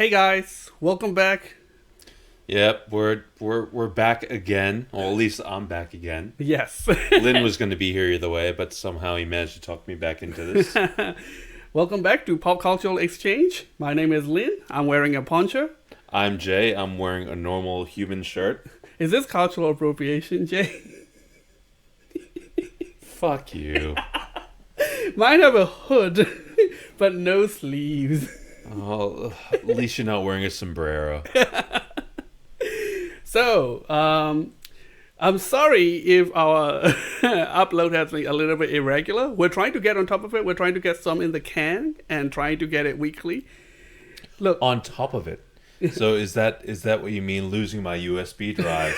Hey guys, welcome back. Yep, we're back again. Well, at least I'm back again. Yes. Lynn was going to be here either way, but somehow he managed to talk me back into this. Welcome back to Pop Cultural Exchange. My name is Lynn. I'm wearing a poncho. I'm Jay. I'm wearing a normal human shirt. Is this cultural appropriation, Jay? Fuck you. Mine have a hood, but no sleeves. Oh, at least you're not wearing a sombrero. So, I'm sorry if our upload has been a little bit irregular. We're trying to get on top of it. We're trying to get some in the can and trying to get it weekly. Look, On top of it. So is that what you mean, losing my USB drive?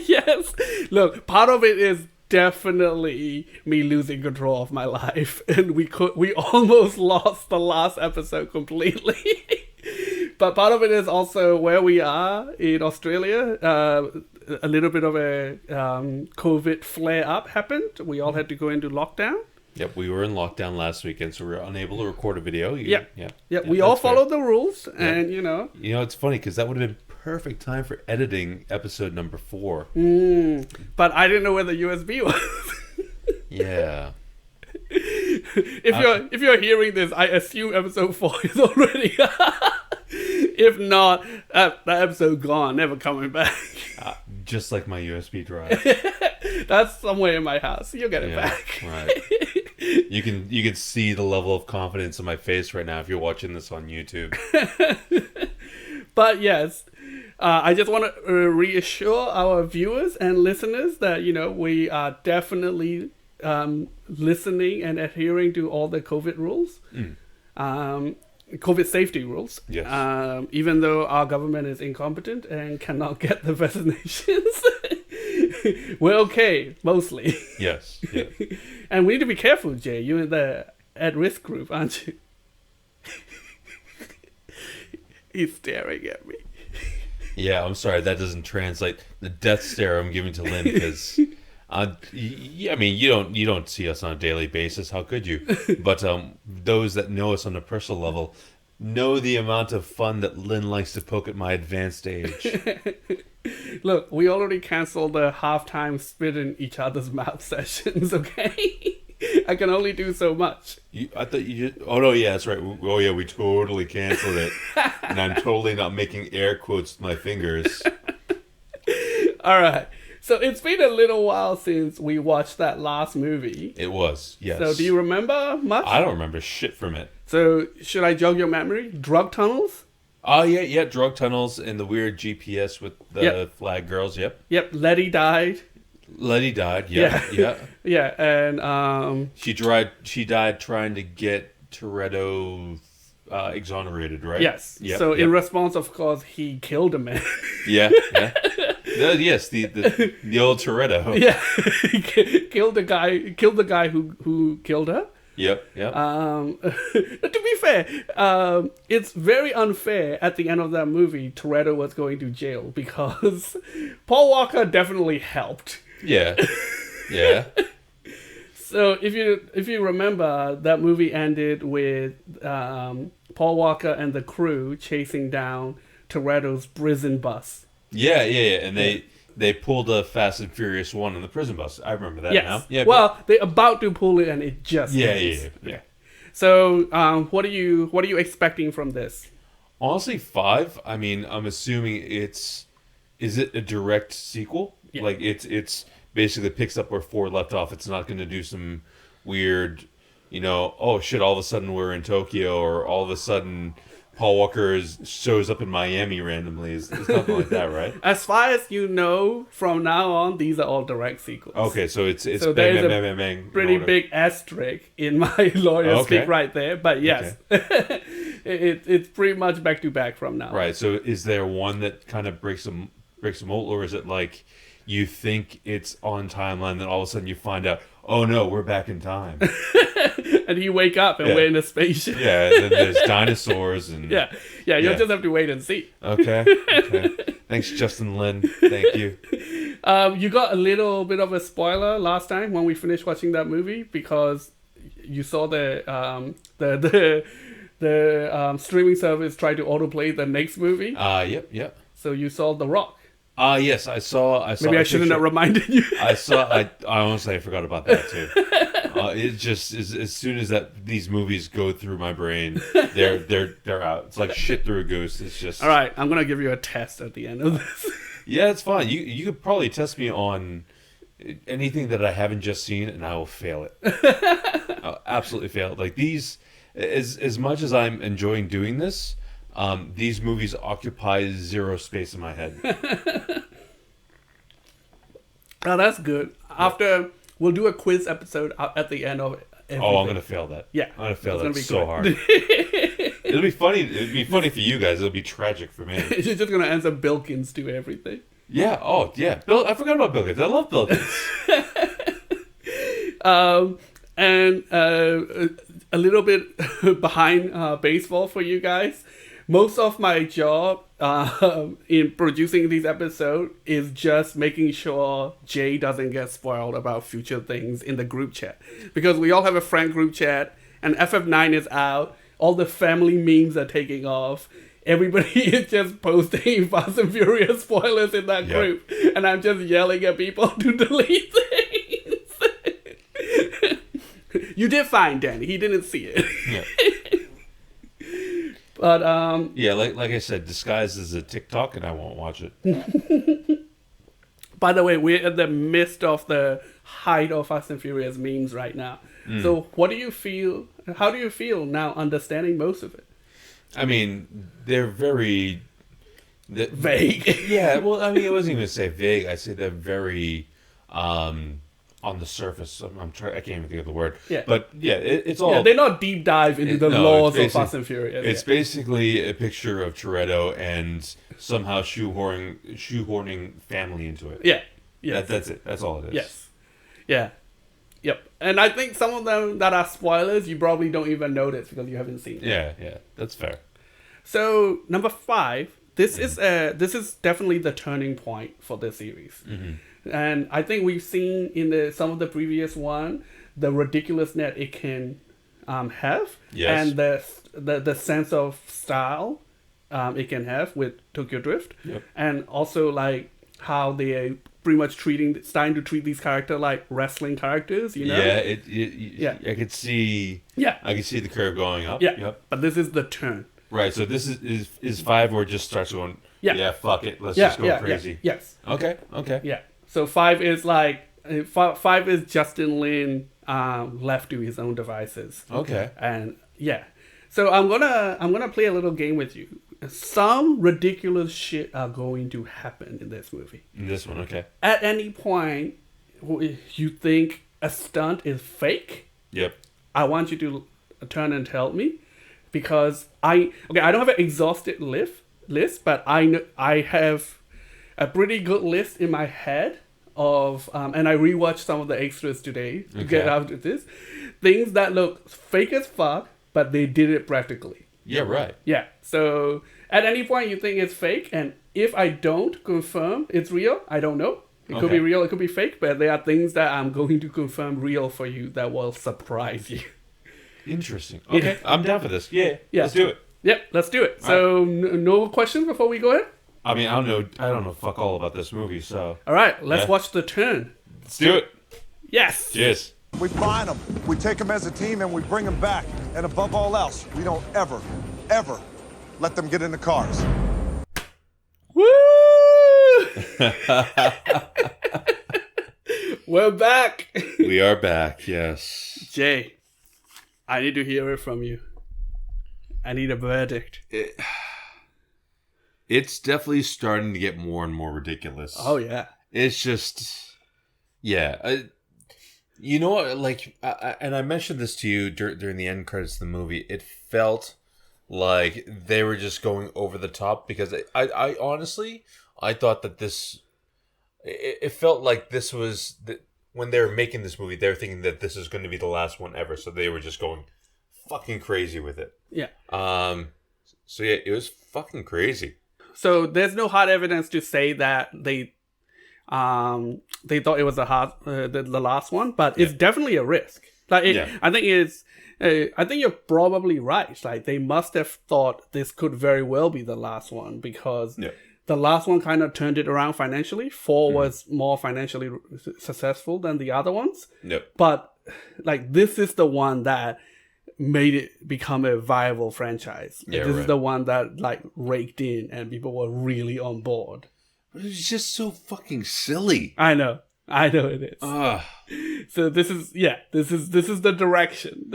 yes. Look, part of it is definitely me losing control of my life, and we almost lost the last episode completely. But part of it is also where we are in Australia. A little bit of a COVID flare up happened. We all had to go into lockdown. Yep, we were in lockdown last weekend, so we were unable to record a video. Yeah, we all followed the rules, and You know, it's funny because that would have been perfect time for editing episode number 4. But I didn't know where the USB was. Yeah. If you're hearing this, I assume episode 4 is already. If not, that episode gone, never coming back. Just like my USB drive. That's somewhere in my house. You'll get it back. Right. You can see the level of confidence in my face right now if you're watching this on YouTube. But yes, I just want to reassure our viewers and listeners that we are definitely listening and adhering to all the COVID rules, COVID safety rules. Yes. Even though our government is incompetent and cannot get the vaccinations, we're okay mostly. Yes. And we need to be careful, Jay. You're in the at-risk group, aren't you? He's staring at me. Yeah, I'm sorry that doesn't translate. The death stare I'm giving to Lynn because, I mean, you don't see us on a daily basis. How could you? But those that know us on a personal level know the amount of fun that Lynn likes to poke at my advanced age. Look, we already canceled the halftime spit in each other's mouth sessions. Okay. I can only do so much. I thought you just... Oh, no, yeah, that's right. Oh, yeah, we totally canceled it. And I'm totally not making air quotes with my fingers. All right. So it's been a little while since we watched that last movie. It was, yes. So do you remember much? I don't remember shit from it. So should I jog your memory? Drug tunnels? Oh, yeah, drug tunnels and the weird GPS with the flag girls, yep. Yep, Letty died. Letty died, yeah. Yeah, and She died trying to get Toretto exonerated, right? Yes. Yep, so in response, of course, he killed a man. Yeah. Yes, the old Toretto. Yeah, he killed the guy who killed her. Yep. To be fair, it's very unfair at the end of that movie Toretto was going to jail because Paul Walker definitely helped. Yeah. So if you remember, that movie ended with Paul Walker and the crew chasing down Toretto's prison bus. Yeah. And they pulled a Fast and Furious 1 in the prison bus. I remember that now. Yeah. Well, they're about to pull it and it just ends. Yeah. So, what are you expecting from this? Honestly, 5. I mean, I'm assuming is it a direct sequel? Yeah. Like it's basically picks up where 4 left off. It's not going to do some weird, oh shit, all of a sudden we're in Tokyo, or all of a sudden Paul Walker shows up in Miami randomly. It's nothing like that, right? As far as you know, from now on, these are all direct sequels. Okay, so it's so bang, bang. Pretty big asterisk in my lawyer speak right there. But yes, it's pretty much back to back from now. Right. So is there one that kind of breaks the mold, or is it like you think it's on timeline, then all of a sudden you find out, oh no, we're back in time. And you wake up and we're in a spaceship. Yeah, and then there's dinosaurs and yeah. You'll just have to wait and see. Okay. Thanks, Justin Lin. Thank you. You got a little bit of a spoiler last time when we finished watching that movie because you saw the the streaming service tried to autoplay the next movie. Yep. So you saw The Rock. Yes, I saw. Maybe I shouldn't have reminded you. I honestly forgot about that too. It just is, as soon as these movies go through my brain, they're out. It's like shit through a goose. It's just all right. I'm gonna give you a test at the end of this. Yeah, it's fine. You could probably test me on anything that I haven't just seen, and I will fail it. I'll absolutely fail it. Like these, as much as I'm enjoying doing this, these movies occupy zero space in my head. Oh, that's good. After we'll do a quiz episode at the end of everything. Oh, I'm gonna fail that. Yeah, I'm gonna fail that so hard. It'll be funny. It'll be funny for you guys. It'll be tragic for me. You're just gonna answer Bilkins to everything. Yeah. Oh, yeah. Bill. I forgot about Bilkins. I love Bilkins. And a little bit behind baseball for you guys. Most of my job in producing these episodes is just making sure Jay doesn't get spoiled about future things in the group chat. Because we all have a friend group chat, and FF9 is out. All the family memes are taking off. Everybody is just posting Fast and Furious spoilers in that group. And I'm just yelling at people to delete things. You did fine, Danny. He didn't see it. Yeah. But yeah, like I said, disguised as a TikTok, and I won't watch it. by the way, we're in the midst of the height of Fast and Furious memes right now. So what do you feel? How do you feel now understanding most of it? I mean, they're very vague. Yeah, well, I mean, I wasn't even say vague. I say they're very on the surface. I can't even think of the word. Yeah. But yeah, it's all. Yeah, they're not deep dive into the laws of Fast and Furious. It's basically a picture of Toretto and somehow shoehorning family into it. Yeah. Yes. That's it. That's all it is. Yes. Yeah. Yep. And I think some of them that are spoilers, you probably don't even notice because you haven't seen it. Yeah. That's fair. So number 5, this is definitely the turning point for this series. And I think we've seen in some of the previous one the ridiculousness it can have, and the sense of style it can have with Tokyo Drift, and also like how they are pretty much starting to treat these characters like wrestling characters. You know? Yeah. I could see. Yeah. I could see the curve going up. Yeah. Yep. But this is the turn. Right. So this is 5 where it just starts going. Yeah. Yeah. Fuck it. Let's just go crazy. Yeah. Yes. Okay. Yeah. So 5 is like 5 is Justin Lin left to his own devices. Okay. And yeah. So I'm gonna play a little game with you. Some ridiculous shit are going to happen in this movie. In this one, okay. At any point you think a stunt is fake, Yep. I want you to turn and tell me, because I don't have an exhausted list, but I have a pretty good list in my head of and I rewatched some of the extras today to get out of this things that look fake as fuck, but they did it practically. Yeah, right. Yeah. So at any point you think it's fake, and if I don't confirm it's real, I don't know. It could be real, it could be fake, but there are things that I'm going to confirm real for you that will surprise you. Interesting. Okay, I'm down for this. Yeah. Let's do it. Yep, let's do it. So no questions before we go ahead? I mean, I don't know fuck all about this movie, so. All right, let's watch The Turn. Let's do it. Yes. Cheers. We find them, we take them as a team, and we bring them back. And above all else, we don't ever let them get in the cars. Woo! We're back. We are back, yes. Jay, I need to hear it from you. I need a verdict. It's definitely starting to get more and more ridiculous. Oh, yeah. It's just, yeah. You know what, like, and I mentioned this to you during the end credits of the movie, it felt like they were just going over the top, because I honestly, I thought that it felt like this was, when they were making this movie, they were thinking that this is going to be the last one ever, so they were just going fucking crazy with it. Yeah. So yeah, it was fucking crazy. So there's no hard evidence to say that they they thought it was the last one, but it's definitely a risk. Like I think you're probably right. Like they must have thought this could very well be the last one because the last one kind of turned it around financially. 4 was more financially successful than the other ones. But like this is the one that made it become a viable franchise. This is the one that like raked in and people were really on board. But it's just so fucking silly. I know it is. So this is the direction.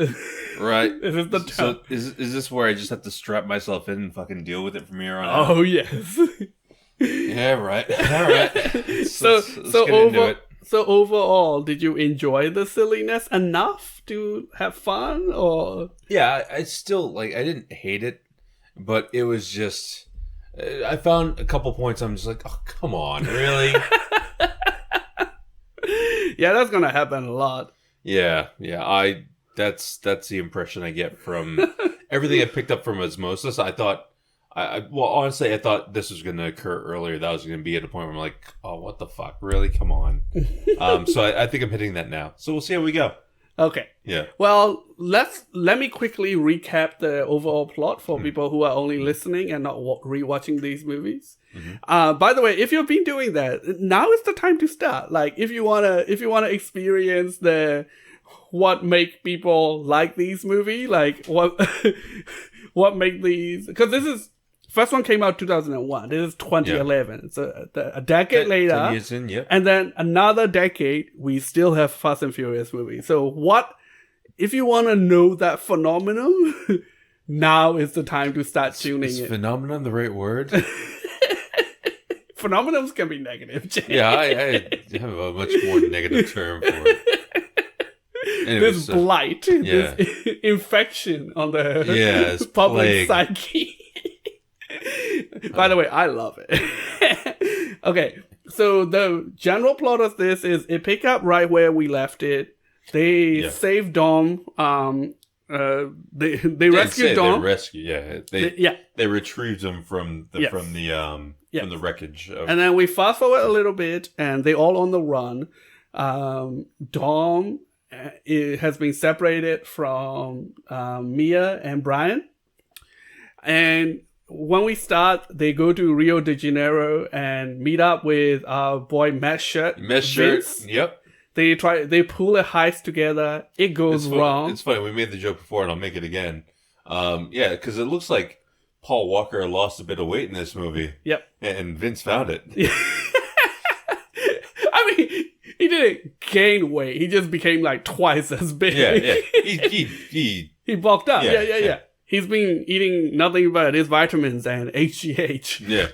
Right. This is the tone. So is this where I just have to strap myself in and fucking deal with it from here on out? Oh yes. Yeah, right. All right. Let's get into it. So overall, did you enjoy the silliness enough to have fun, or? Yeah, I still like. I didn't hate it, but it was just. I found a couple points. I'm just like, oh, come on, really? Yeah, that's gonna happen a lot. Yeah. That's the impression I get from everything I picked up from Osmosis. I thought. Honestly, I thought this was going to occur earlier. That was going to be at a point where I'm like, oh, what the fuck? Really? Come on. So I think I'm hitting that now. So we'll see how we go. Okay. Yeah. Well, let me quickly recap the overall plot for people who are only listening and not rewatching these movies. By the way, if you've been doing that, now is the time to start. Like, if you wanna experience what make people like these movies, like what make these, because this is. First one came out 2001. This is 2011. Yeah. So a decade later. 10 years in, yeah. And then another decade, we still have Fast and Furious movies. So if you want to know that phenomenon, now is the time to start tuning in. Is phenomenon the right word? Phenomenons can be negative, Jay. Yeah, I have a much more negative term for it. Anyway, this blight, this infection on the public psyche. By the way, I love it. Okay, so the general plot of this is it pick up right where we left it. They save Dom. They rescue Dom. They retrieved him from the wreckage. And then we fast forward a little bit, and they all on the run. Dom has been separated from Mia and Brian, and when we start, they go to Rio de Janeiro and meet up with our boy Matt Shirt. Vince. Yep. They pull a heist together. It goes wrong. It's funny. We made the joke before, and I'll make it again. Because it looks like Paul Walker lost a bit of weight in this movie. Yep. And Vince found it. I mean, he didn't gain weight. He just became like twice as big. Yeah. He bulked up. Yeah. He's been eating nothing but his vitamins and HGH. Yeah,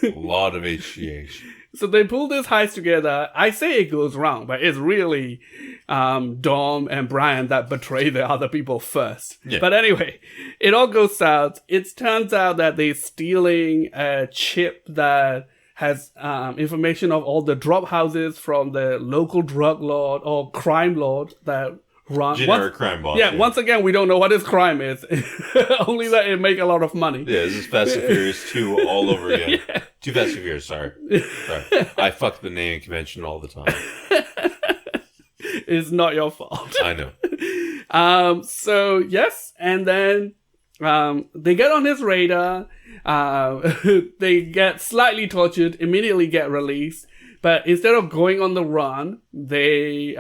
a lot of HGH. So they pull this heist together. I say it goes wrong, but it's really Dom and Brian that betray the other people first. Yeah. But anyway, it all goes south. It turns out that they're stealing a chip that has information of all the drop houses from the local drug lord or crime lord that generic crime boss. Yeah, once again, we don't know what his crime is. Only that it make a lot of money. Yeah, this is Fast and Furious 2 all over again. Yeah. Too Fast and Furious, sorry. I fuck the naming convention all the time. It's not your fault. I know. So, yes, and then they get on his radar. They get slightly tortured, immediately get released. But instead of going on the run, they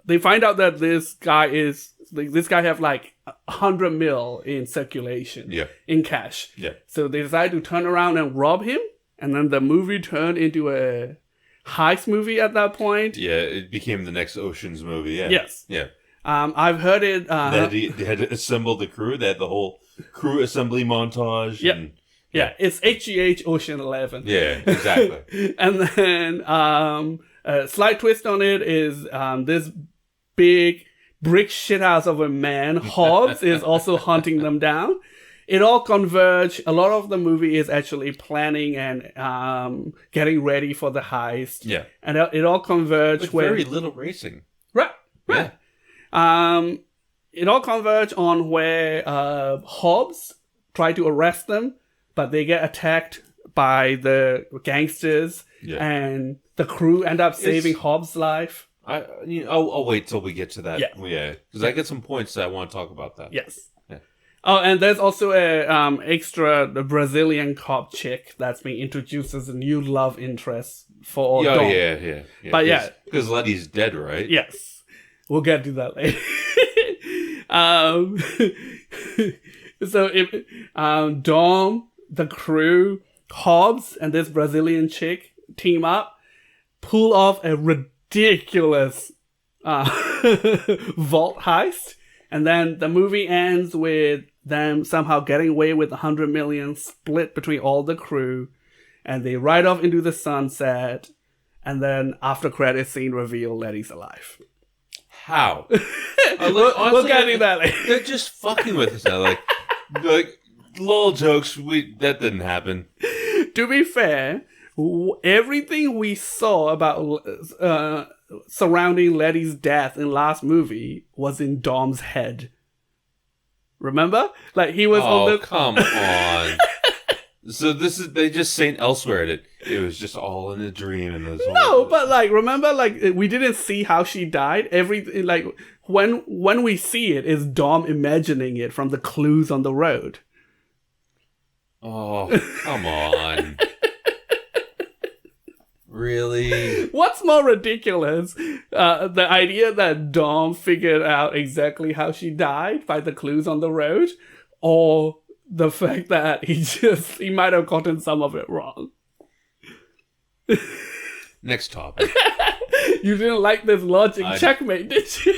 they find out that this guy have like 100 mil in circulation, in cash. Yeah. So they decide to turn around and rob him, and then the movie turned into a heist movie at that point. Yeah, it became the next Ocean's movie. Yeah. Yes. Yeah. I've heard it. They had to assemble the crew. They had the whole crew assembly montage. Yep. Yeah, it's HGH Ocean 11. Yeah, exactly. And then a slight twist on it is this big brick shithouse of a man, Hobbs, is also hunting them down. It all converge. A lot of the movie is actually planning and getting ready for the heist. Yeah. And it all converge with very little racing. Right. Yeah. It all converge on where Hobbs try to arrest them, but they get attacked by the gangsters, and the crew end up saving Hobbs' life. I'll wait till we get to that. Yeah, because I get some points that I want to talk about that. Yes. Yeah. Oh, and there's also the Brazilian cop chick that's being introduced as a new love interest for Dom. Yeah. But because Letty's dead, right? Yes, we'll get to that later. So if Dom, the crew, Hobbs, and this Brazilian chick team up, pull off a ridiculous vault heist, and then the movie ends with them somehow getting away with 100 million split between all the crew, and they ride off into the sunset, and then after credits scene reveal Letty's alive. How? We'll get into that later. They're just fucking with us now. Like lol jokes. That didn't happen. To be fair, everything we saw about surrounding Letty's death in last movie was in Dom's head. Remember? Like he was on the... come on. So they just saying elsewhere that it was just all in a dream and this. No, but like remember, like we didn't see how she died. When we see it, is Dom imagining it from the clues on the road. Oh, come on. Really? What's more ridiculous? The idea that Dom figured out exactly how she died by the clues on the road, or the fact that he might have gotten some of it wrong. Next topic. You didn't like this logic checkmate, did you?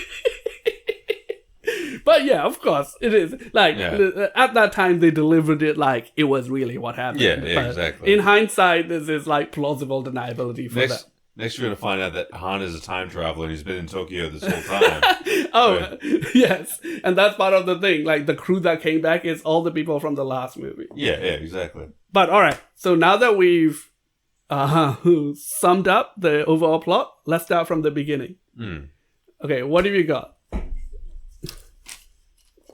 But yeah, of course, it is. Like, at that time, they delivered it like it was really what happened. Yeah, but exactly. In hindsight, this is like plausible deniability for that. Next, we're going to find out that Han is a time traveler and he's been in Tokyo this whole time. Yes. And that's part of the thing. Like, the crew that came back is all the people from the last movie. Yeah, exactly. But, all right. So now that we've summed up the overall plot, let's start from the beginning. Okay, what have you got?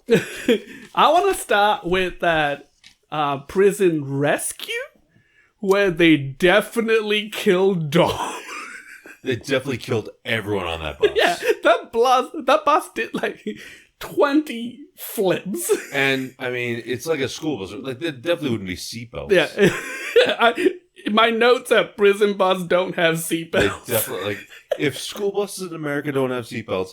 I want to start with that prison rescue where they definitely killed Dom. They definitely killed everyone on that bus. Yeah, that bus did like 20 flips. And I mean, it's like a school bus. Like there definitely wouldn't be seatbelts. Yeah. My notes at prison bus don't have seatbelts. They definitely if school buses in America don't have seatbelts,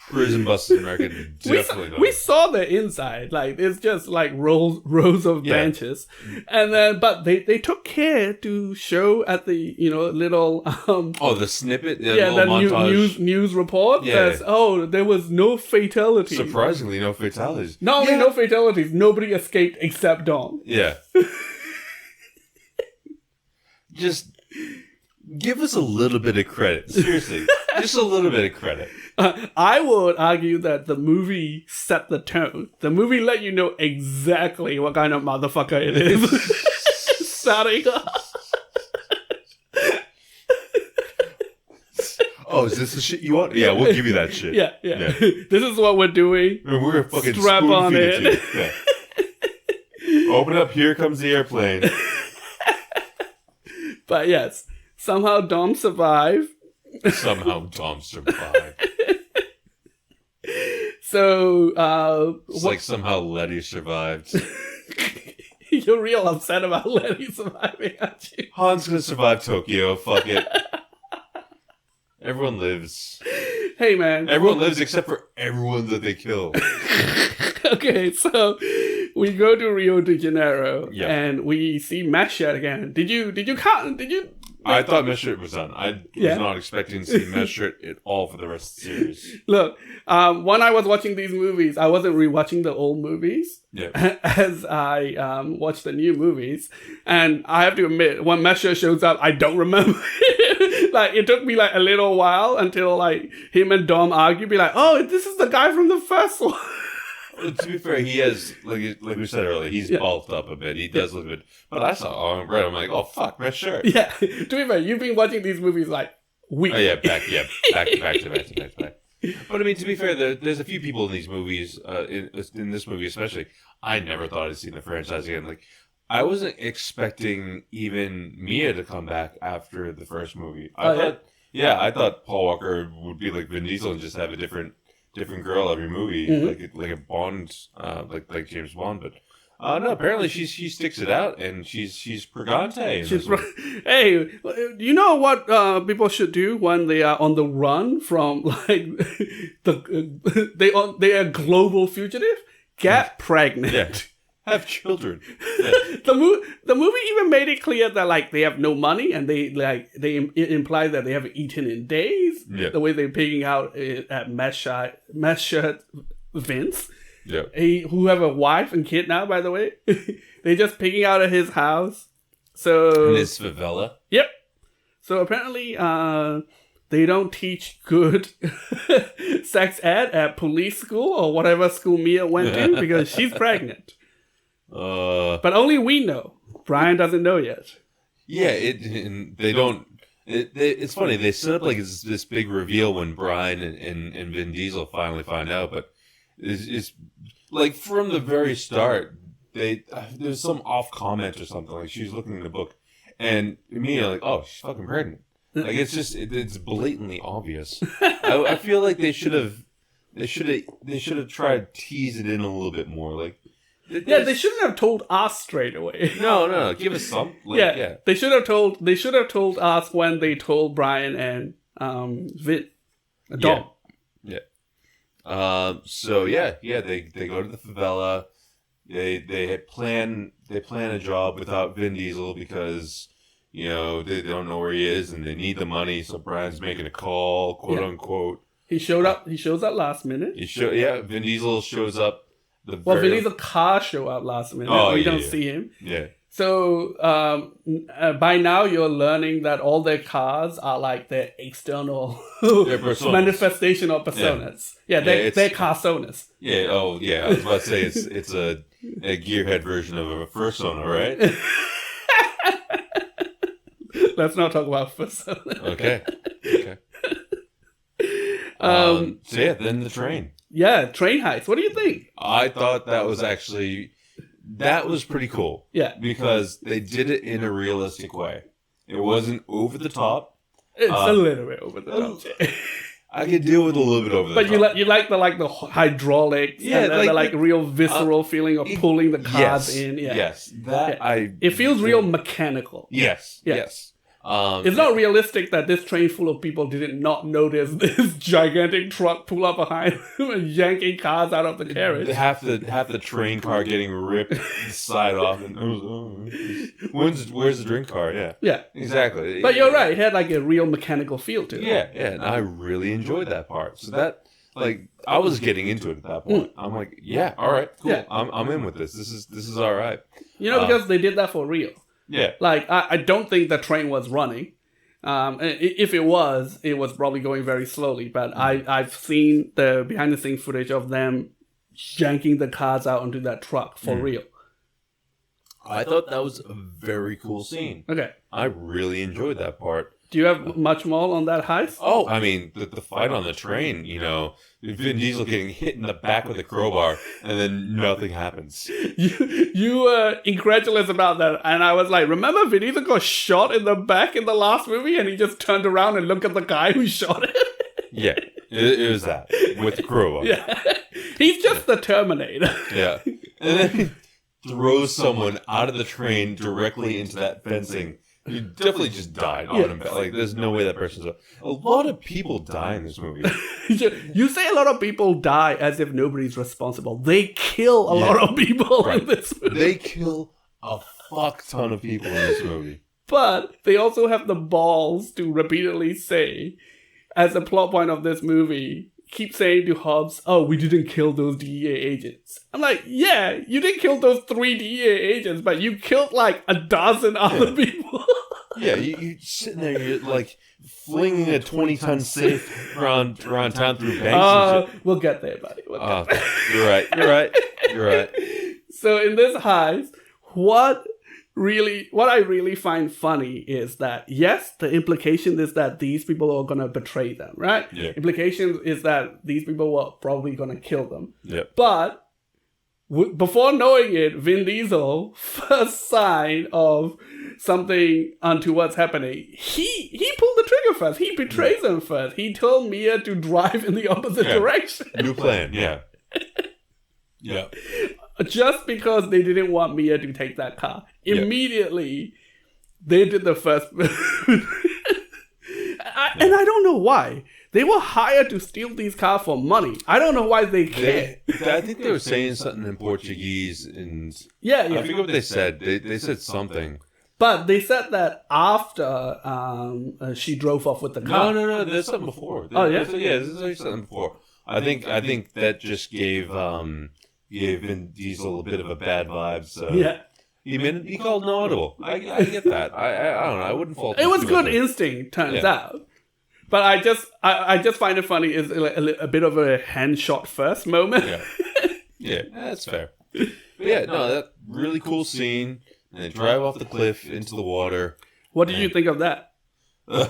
prison buses in America definitely don't. We saw the inside. Like, it's just like rows of benches. And then, but they took care to show at the, little... the snippet? The montage. News report. Yeah. There was no fatalities. Surprisingly, no fatalities. Not only no fatalities, nobody escaped except Dom. Yeah. Just give us a little bit of credit. Seriously. Just a little bit of credit. I would argue that the movie set the tone. The movie let you know exactly what kind of motherfucker it is. Starting off. Oh, is this the shit you want? Yeah, we'll give you that shit. Yeah. This is what we're doing. We're fucking strap on it. Yeah. Open up, here comes the airplane. But yes, somehow Dom survived. So, it's like somehow Letty survived. You're real upset about Letty surviving, aren't you? Han's gonna survive Tokyo, fuck it. Everyone lives. Hey, man. Everyone lives except for everyone that they kill. Okay, so we go to Rio de Janeiro and we see Meshet again. Did you count? I thought Meshet was done. I was not expecting to see Meshet at all for the rest of the series. Look, when I was watching these movies, I wasn't rewatching the old movies as I watched the new movies. And I have to admit, when Meshet shows up, I don't remember. Like, it took me like a little while until like him and Dom argue, be like, oh, this is the guy from the first one. Well, to be fair, he has, like we said earlier, he's bulked up a bit. He does look good. But I saw Red, I'm like, oh, fuck, Meshet. Yeah. To be fair, you've been watching these movies like weeks. Oh, yeah, back to back. But I mean, to be fair, there's a few people in these movies, in this movie especially, I never thought I'd seen the franchise again. Like, I wasn't expecting even Mia to come back after the first movie. I thought Paul Walker would be like Vin Diesel and just have a different girl every movie, like a Bond, like James Bond. But no, apparently she sticks it out, and she's Pregante. Hey, you know what people should do when they are on the run from like they are global fugitive? Get pregnant. Yeah. Have children. Yeah. The movie even made it clear that like they have no money, and they imply that they haven't eaten in days. Yeah. The way they're picking out at Meshed Vince. Yeah. Who have a wife and kid now, by the way. They're just picking out of his house. So in his favela. Yep. So apparently, they don't teach good sex ed at police school or whatever school Mia went to because she's pregnant. But only we know. Brian doesn't know yet. Yeah, they don't. It's funny. They set up like this big reveal when Brian and Vin Diesel finally find out, but it's like from the very start. There's some off comment or something, like she was looking in the book, and immediately like, oh, she's fucking pregnant. Like it's blatantly obvious. I feel like they should have tried to tease it in a little bit more. Like, they shouldn't have told us straight away. No, give us some. Like, they should have told us when they told Brian and Vin, Dom. Yeah. So they go to the favela. They plan a job without Vin Diesel because they don't know where he is and they need the money. So Brian's making a call, quote unquote. He shows up last minute. Vin Diesel shows up. Vin Diesel's car show up last minute. Oh, we don't see him. Yeah. So by now you're learning that all their cars are like their external manifestation of personas. Yeah, they're carsonas. Yeah. Oh, yeah. I was about to say it's a gearhead version of a fursona, right? Let's not talk about persona. Okay. Then the train. Yeah, train heist. What do you think? I thought that was pretty cool. Yeah. Because they did it in a realistic way. It wasn't over the top. It's a little bit over the top. I could deal with a little bit over the top. But you like the hydraulics, and the real visceral feeling of pulling the cars in. Yeah. Yes. It feels real mechanical. Yes. It's not realistic that this train full of people did not notice this gigantic truck pull up behind them and yanking cars out of the carriage. Half the train car getting ripped the side off, and where's the drink car? Yeah, exactly. But you're right; it had like a real mechanical feel to it. Yeah, and I really enjoyed that part. So that I was getting into it at that point. I'm like, yeah, all right, cool. Yeah. I'm in with this. This is all right. Because they did that for real. Yeah. Like, I don't think the train was running. If it was probably going very slowly. But I've seen the behind-the-scenes footage of them yanking the cars out onto that truck for real. I thought that was a very cool scene. Okay. I really enjoyed that part. Do you have much more on that heist? Oh, I mean, the fight on the train, Vin Diesel getting hit in the back with a crowbar, and then nothing happens. You were incredulous about that, and I was like, remember Vin Diesel got shot in the back in the last movie, and he just turned around and looked at the guy who shot him? Yeah, it was that, with the crowbar. Yeah, he's just the Terminator. Yeah, and then he throws someone out of the train directly into that fencing. You definitely just died on him. Like, there's no way that person's... A lot of people die in this movie. You say a lot of people die as if nobody's responsible. They kill a lot of people in this movie. They kill a fuck ton of people in this movie. But they also have the balls to repeatedly say, as a plot point of this movie, keep saying to Hobbs, oh, we didn't kill those DEA agents. I'm like, yeah, you didn't kill those 3 DEA agents, but you killed like a dozen other people. Yeah, you sitting there, you're like flinging a 20-ton safe around town through banks and shit. We'll get there, buddy. You're right. So in this heist, what I really find funny is that, yes, the implication is that these people are going to betray them, right? Yeah. Implication is that these people were probably going to kill them. Yeah. But before knowing it, Vin Diesel, first sign of something untoward's happening, he pulled the trigger first. He betrays him first. He told Mia to drive in the opposite direction. New plan, yeah. Yeah. Just because they didn't want Mia to take that car. Immediately, they did the first... And I don't know why. They were hired to steal these cars for money. I don't know why they care. I think they were saying something in Portuguese, and Yeah. I forget what they said. They said something. But they said that after she drove off with the car. No. There's something before. There's something before. I think that just gave Vin Diesel a bit of a bad vibe. So. Yeah. He called an audible. I get that. I don't know. I wouldn't fault. It was good instinct, turns out. But I just find it funny is a bit of a hand shot first moment. Yeah, that's fair. But yeah, no, that really cool scene. And they drive off the cliff into the water. What did you think of that? I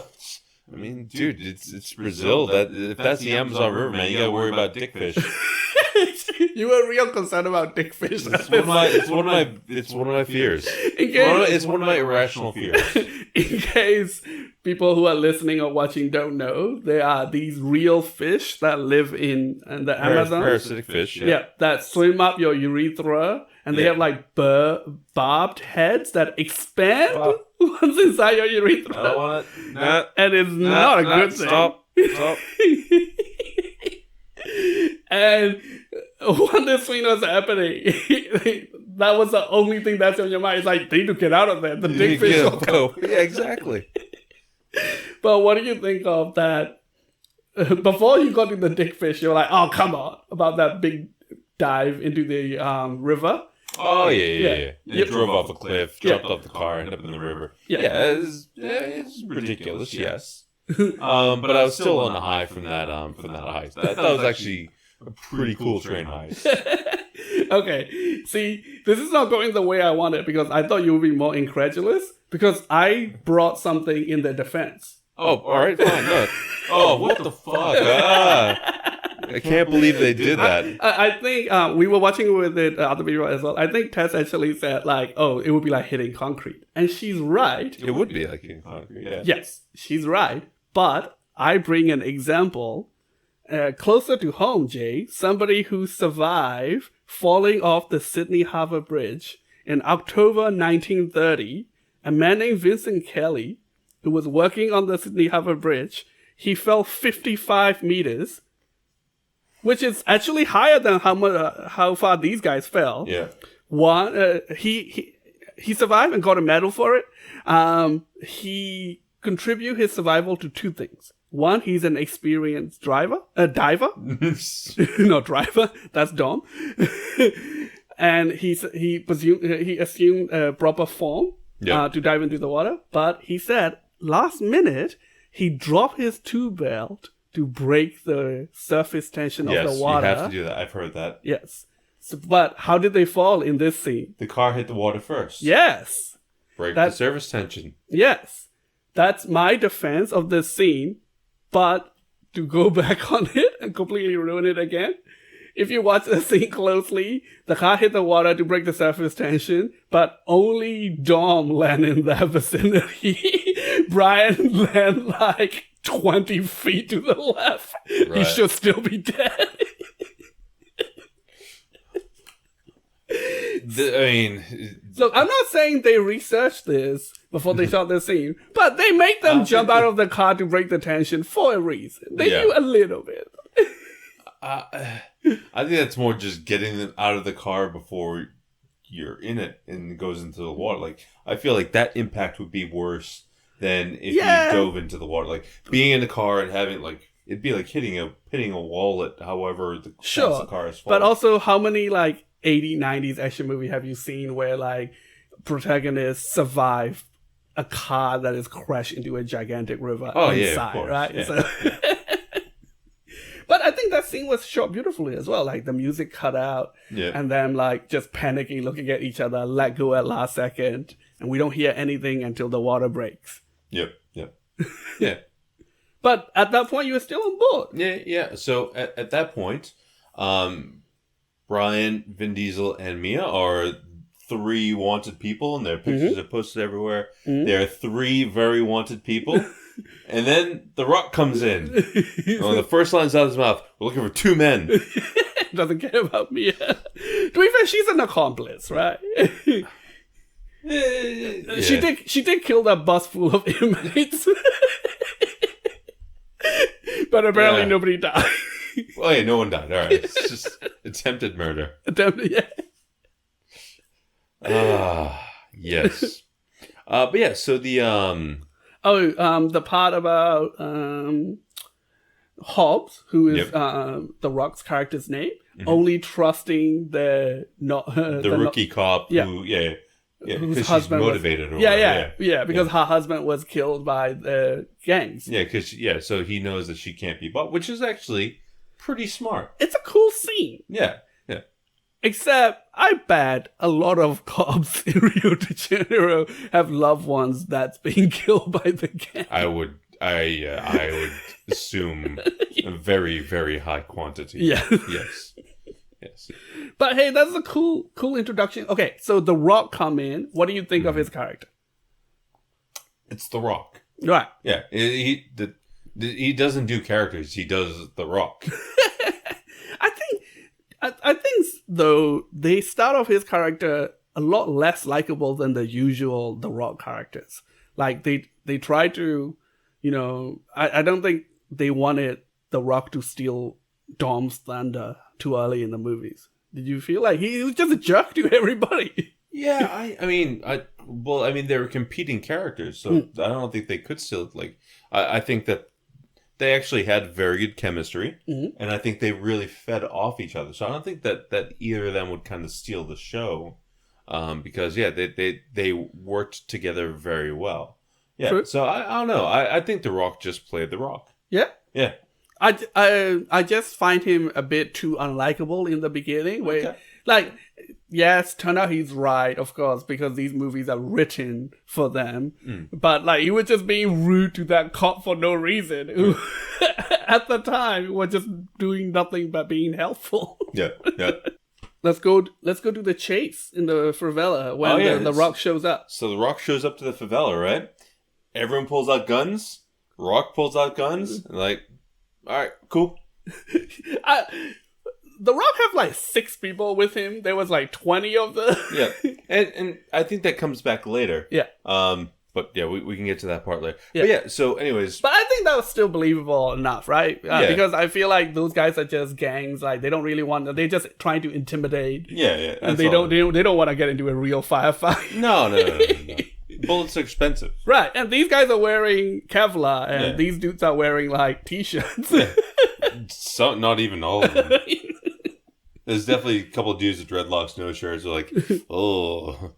mean, dude, it's Brazil. If that's the Amazon River, man, you gotta worry about dickfish. You were real concerned about dickfish. It's one of my fears. It's one of my irrational fears. In case people who are listening or watching don't know, there are these real fish that live in the Amazon. Parasitic fish. Yeah, that swim up your urethra, and they have like barbed heads that expand once inside your urethra. I don't want it. And it's not a good thing. Stop. And when this scene was happening, that was the only thing that's on your mind. It's like, they need to get out of there. The big fish will go. Yeah, exactly. But what do you think of that? Before you got to the dickfish, you're like, oh, come on, about that big dive into the river. Oh, yeah. They drove off a cliff, jumped off the car, ended up in the river. Yeah, it's ridiculous, yes. But I was still on the high from that heist. I thought it was actually a pretty cool train heist. Okay, see, this is not going the way I wanted because I thought you would be more incredulous because I brought something in their defense. Oh, all right, fine. No. Oh, what the fuck? I can't believe they did that. I think we were watching with it other people as well. I think Tess actually said like, "Oh, it would be like hitting concrete," and she's right. It would be like hitting concrete. Yeah. Yes, she's right. But I bring an example closer to home, Jay. Somebody who survived falling off the Sydney Harbour Bridge in October 1930. A man named Vincent Kelly, who was working on the Sydney Harbour Bridge, he fell 55 meters. Which is actually higher than how far these guys fell. Yeah. He survived and got a medal for it. He contribute his survival to two things. One, he's an experienced diver. No, driver. That's Dom. And he assumed a proper form to dive into the water. But he said last minute he dropped his tube belt to break the surface tension of the water. Yes, you have to do that. I've heard that. Yes. So, but how did they fall in this scene? The car hit the water first. Yes. Break the surface tension. Yes. That's my defense of this scene. But to go back on it and completely ruin it again, if you watch the scene closely, the car hit the water to break the surface tension, but only Dom landed in that vicinity. Brian landed like 20 feet to the left. Right. He should still be dead. Look, I'm not saying they researched this before they shot the scene, but they make them jump out of the car to break the tension for a reason. They do a little bit. I think that's more just getting them out of the car before you're in it and it goes into the water. Like, I feel like that impact would be worse than if you dove into the water. Like, being in the car and having, like, it'd be like hitting a wall at however the car is falling. But also, how many, like, 80s, 90s action movie have you seen where, like, protagonists survive a car that is crashed into a gigantic river inside, right? Yeah. So but I think that scene was shot beautifully as well. Like, the music cut out and them, like, just panicking, looking at each other, let go at last second, and we don't hear anything until the water breaks. Yep. Yeah. But at that point, you were still on board. Yeah. So at that point, Brian, Vin Diesel, and Mia are 3 wanted people, and their pictures are posted everywhere. There are 3 very wanted people. And then The Rock comes in. Well, the first line's out of his mouth, we're looking for 2 men. Doesn't care about Mia. To be fair, she's an accomplice, right? Yeah. She did kill that bus full of inmates. But apparently nobody died. Well, yeah, no one died. All right. It's just attempted murder. Yeah. Yes. But yeah, so the the part about Hobbs, who is The Rock's character's name, only trusting the rookie cop who because she's motivated or whatever. Because her husband was killed by the gangs. Yeah, so he knows that she can't be bought, which is actually pretty smart. It's a cool scene. Yeah. Except, I bet a lot of cops in Rio de Janeiro have loved ones that's being killed by the gang. I would assume a very, very high quantity. Yeah. Yes. But hey, that's a cool introduction. Okay, so The Rock come in. What do you think of his character? It's The Rock. Right. Yeah. He doesn't do characters. He does The Rock. I think though they start off his character a lot less likable than the usual The Rock characters. Like they try to, I don't think they wanted The Rock to steal Dom's thunder too early in the movies. Did you feel like he was just a jerk to everybody? Yeah, I mean, they were competing characters, so I don't think they could still I think that they actually had very good chemistry, and I think they really fed off each other. So I don't think that either of them would kind of steal the show, because they worked together very well. Yeah, true. So I don't know. I think The Rock just played The Rock. Yeah, yeah. I just find him a bit too unlikable in the beginning. Where yes, turn out he's right, of course, because these movies are written for them. But he was just being rude to that cop for no reason. Who, at the time, was just doing nothing but being helpful. Yeah. Let's go to the chase in the favela when the Rock shows up. So The Rock shows up to the favela, right? Everyone pulls out guns. Rock pulls out guns. And all right, cool. The Rock have 6 people with him. There was 20 of them. Yeah, and I think that comes back later. Yeah. But yeah, we can get to that part later. Yeah. But yeah, so anyways. But I think that was still believable enough, right? Because I feel like those guys are just gangs. They don't really want. They're just trying to intimidate. Yeah. And they don't want to get into a real firefight. No. Bullets are expensive. Right, and these guys are wearing Kevlar, and these dudes are wearing t-shirts. Yeah. So not even all of them. There's definitely a couple of dudes with dreadlocks, no shirts, are oh,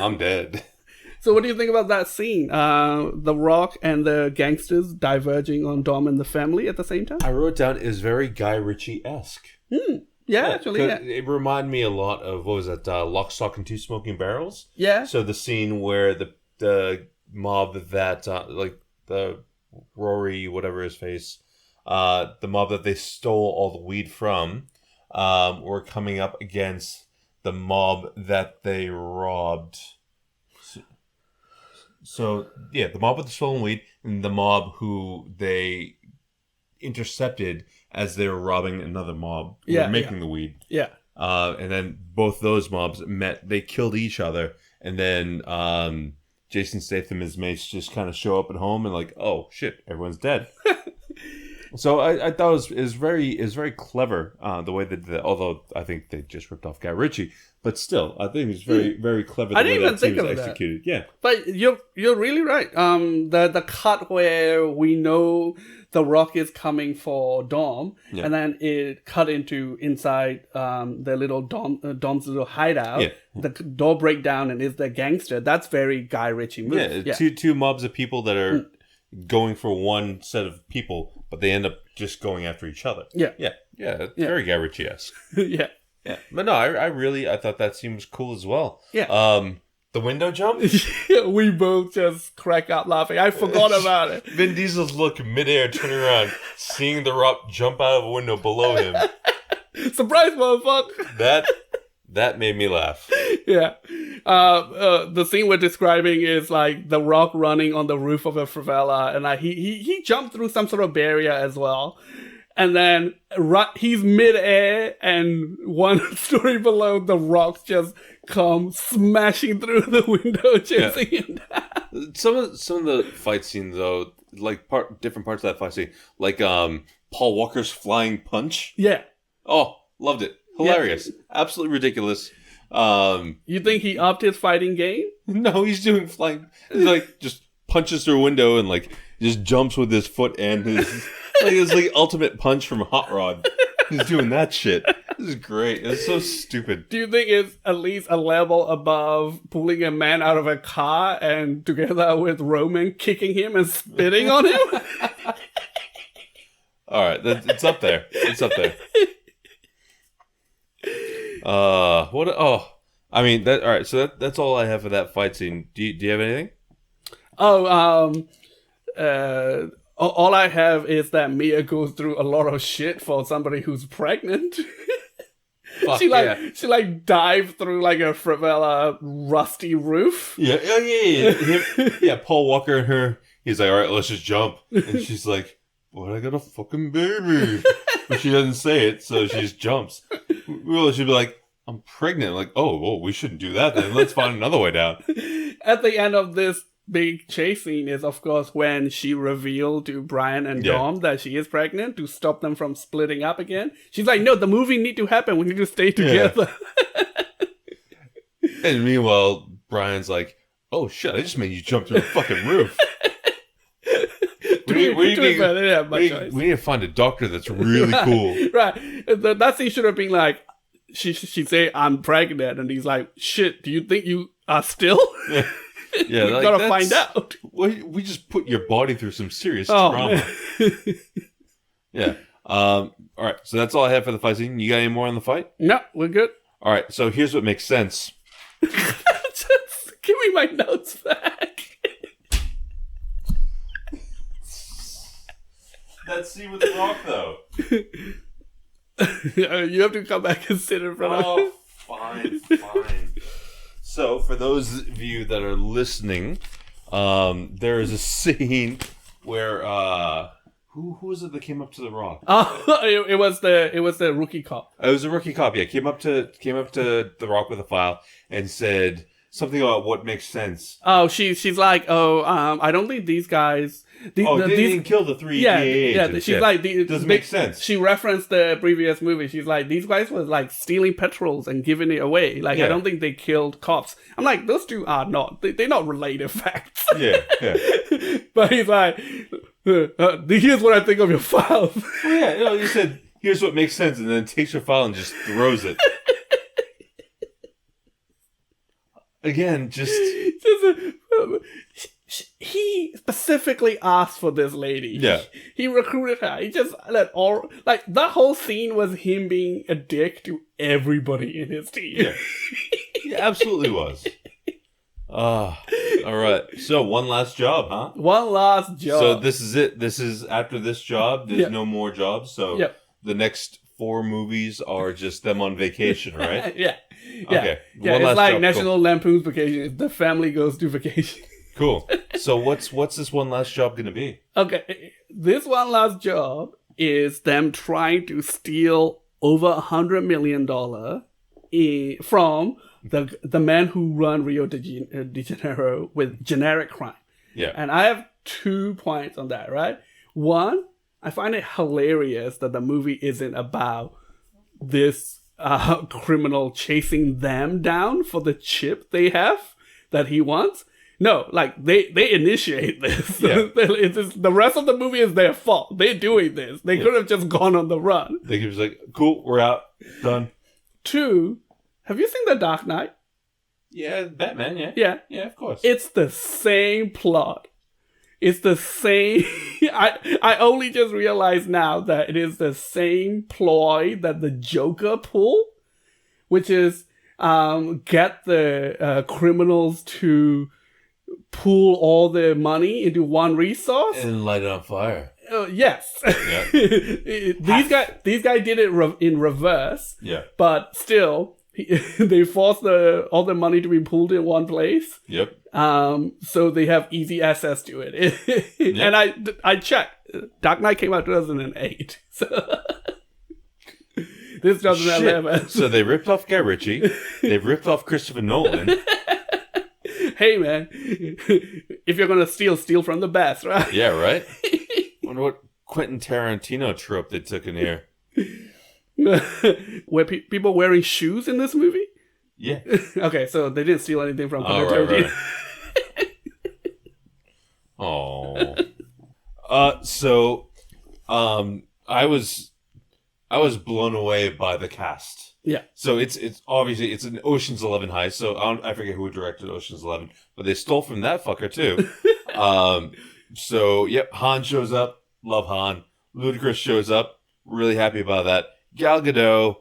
I'm dead. So what do you think about that scene? The Rock and the gangsters diverging on Dom and the family at the same time? I wrote down is very Guy Ritchie-esque. Actually. It reminded me a lot of, what was that, Lock, Stock, and Two Smoking Barrels? Yeah. So the scene where the mob that, the Rory, whatever his face, the mob that they stole all the weed from, were coming up against the mob that they robbed. So the mob with the stolen weed and the mob who they intercepted as they were robbing another mob who were making the weed. Yeah. And then both those mobs met. They killed each other, and then Jason Statham and his mates just kind of show up at home and oh shit, everyone's dead. So I thought it was very clever the way they did that. Although I think they just ripped off Guy Ritchie, but still I think it's very very clever the way that scene was executed. Yeah, but you're really right. The cut where we know the Rock is coming for Dom, and then it cut inside the little Dom's little hideout. Yeah. The door break down and is the gangster. That's very Guy Ritchie move. Yeah, two mobs of people that are going for one set of people, but they end up just going after each other. Yeah. Very Guy Ritchie-esque. Yeah. But no, I thought that scene was cool as well. Yeah. The window jump? We both just crack up laughing. I forgot about it. Vin Diesel's look midair, turning around, seeing The Rock jump out of a window below him. Surprise, motherfucker. That made me laugh. Yeah. The scene we're describing is like The Rock running on the roof of a favela, and like he jumped through some sort of barrier as well. And then he's midair, and one story below, The Rock just come smashing through the window, chasing him down. Some of the fight scenes though, like different parts of that fight scene, like Paul Walker's flying punch. Yeah. Oh, loved it. Hilarious. Absolutely ridiculous. You think he upped his fighting game? No, he's doing flying. He's like just punches through a window and like just jumps with his foot and his like it's like ultimate punch from Hot Rod. He's doing that shit. This is great. It's so stupid. Do you think it's at least a level above pulling a man out of a car and together with Roman kicking him and spitting on him? All right, it's up there. It's up there. What? Oh, I mean that. All right, so that's all I have for that fight scene. Do you have anything? Oh, all I have is that Mia goes through a lot of shit for somebody who's pregnant. Fuck, she dived through like a favela rusty roof. Yeah. Paul Walker and her. He's like, all right, let's just jump, and she's like, "But I got a fucking baby," but she doesn't say it, so she just jumps. Well, she'd be like, I'm pregnant. Like, oh, we shouldn't do that then. Let's find another way down. At the end of this big chase scene is, of course, when she revealed to Brian and Dom that she is pregnant to stop them from splitting up again. She's like, no, the movie need to happen. We need to stay together. Yeah. And meanwhile, Brian's like, oh, shit, I just made you jump through a fucking roof. We need to find a doctor that's really cool. Right. That scene should have been like, she say, I'm pregnant. And he's like, shit, do you think you are still? Yeah. We gotta find out. We just put your body through some serious trauma. Yeah. All right. So that's all I have for the fight scene. You got any more on the fight? No, we're good. All right. So here's what makes sense. Just give me my notes back. That scene with The Rock, though. You have to come back and sit in front of it. Fine. So, for those of you that are listening, there is a scene where who was it that came up to The Rock? Oh, it was the rookie cop. It was a rookie cop. Yeah, came up to The Rock with a file and said something about what makes sense. Oh, she's like, I don't think these guys. They didn't kill the three DEA agents. She's like, doesn't make sense. She referenced the previous movie. She's like, these guys was like stealing petrols and giving it away. Like, I don't think they killed cops. I'm like, those two are not. They're not related facts. Yeah. But he's like, here's what I think of your file. Well, you said, here's what makes sense, and then takes your file and just throws it. Again, he specifically asked for this lady. Yeah. He recruited her. He just let that whole scene was him being a dick to everybody in his team. Yeah. He absolutely was. All right. So one last job, huh? One last job. So this is it. This is after this job. There's no more jobs. So the next 4 movies are just them on vacation, right? Yeah. Okay. Yeah, it's like National Lampoon's Vacation. The family goes to vacation. Cool. So what's this one last job going to be? Okay. This one last job is them trying to steal over $100 million from the men who run Rio de Janeiro with generic crime. Yeah. And I have 2 points on that, right? One, I find it hilarious that the movie isn't about this criminal chasing them down for the chip they have that he wants. No, like they initiate this. Yeah. The rest of the movie is their fault. They're doing this. They could have just gone on the run. They could just like, cool, we're out, done. 2, have you seen The Dark Knight? Yeah, Batman. Yeah, of course. It's the same plot. It's the same. I only just realized now that it is the same ploy that the Joker pulled, which is get the criminals to pool all their money into one resource and light it on fire. Yes. Yeah. These guys did it in reverse. Yeah. But still, they forced all the money to be pooled in one place. Yep. So they have easy access to it. And I checked. Dark Knight came out 2008. So this doesn't have. So they ripped off Guy Ritchie. They've ripped off Christopher Nolan. Hey man, if you're gonna steal from the best, right? Yeah, right. Wonder what Quentin Tarantino trope they took in here. Were people wearing shoes in this movie? Yeah. Okay, so they didn't steal anything from Quentin Right. Oh. So, I was blown away by the cast. Yeah. So it's obviously it's an Ocean's 11 heist. So I forget who directed Ocean's 11, but they stole from that fucker too. So yep, Han shows up. Love Han. Ludacris shows up. Really happy about that. Gal Gadot,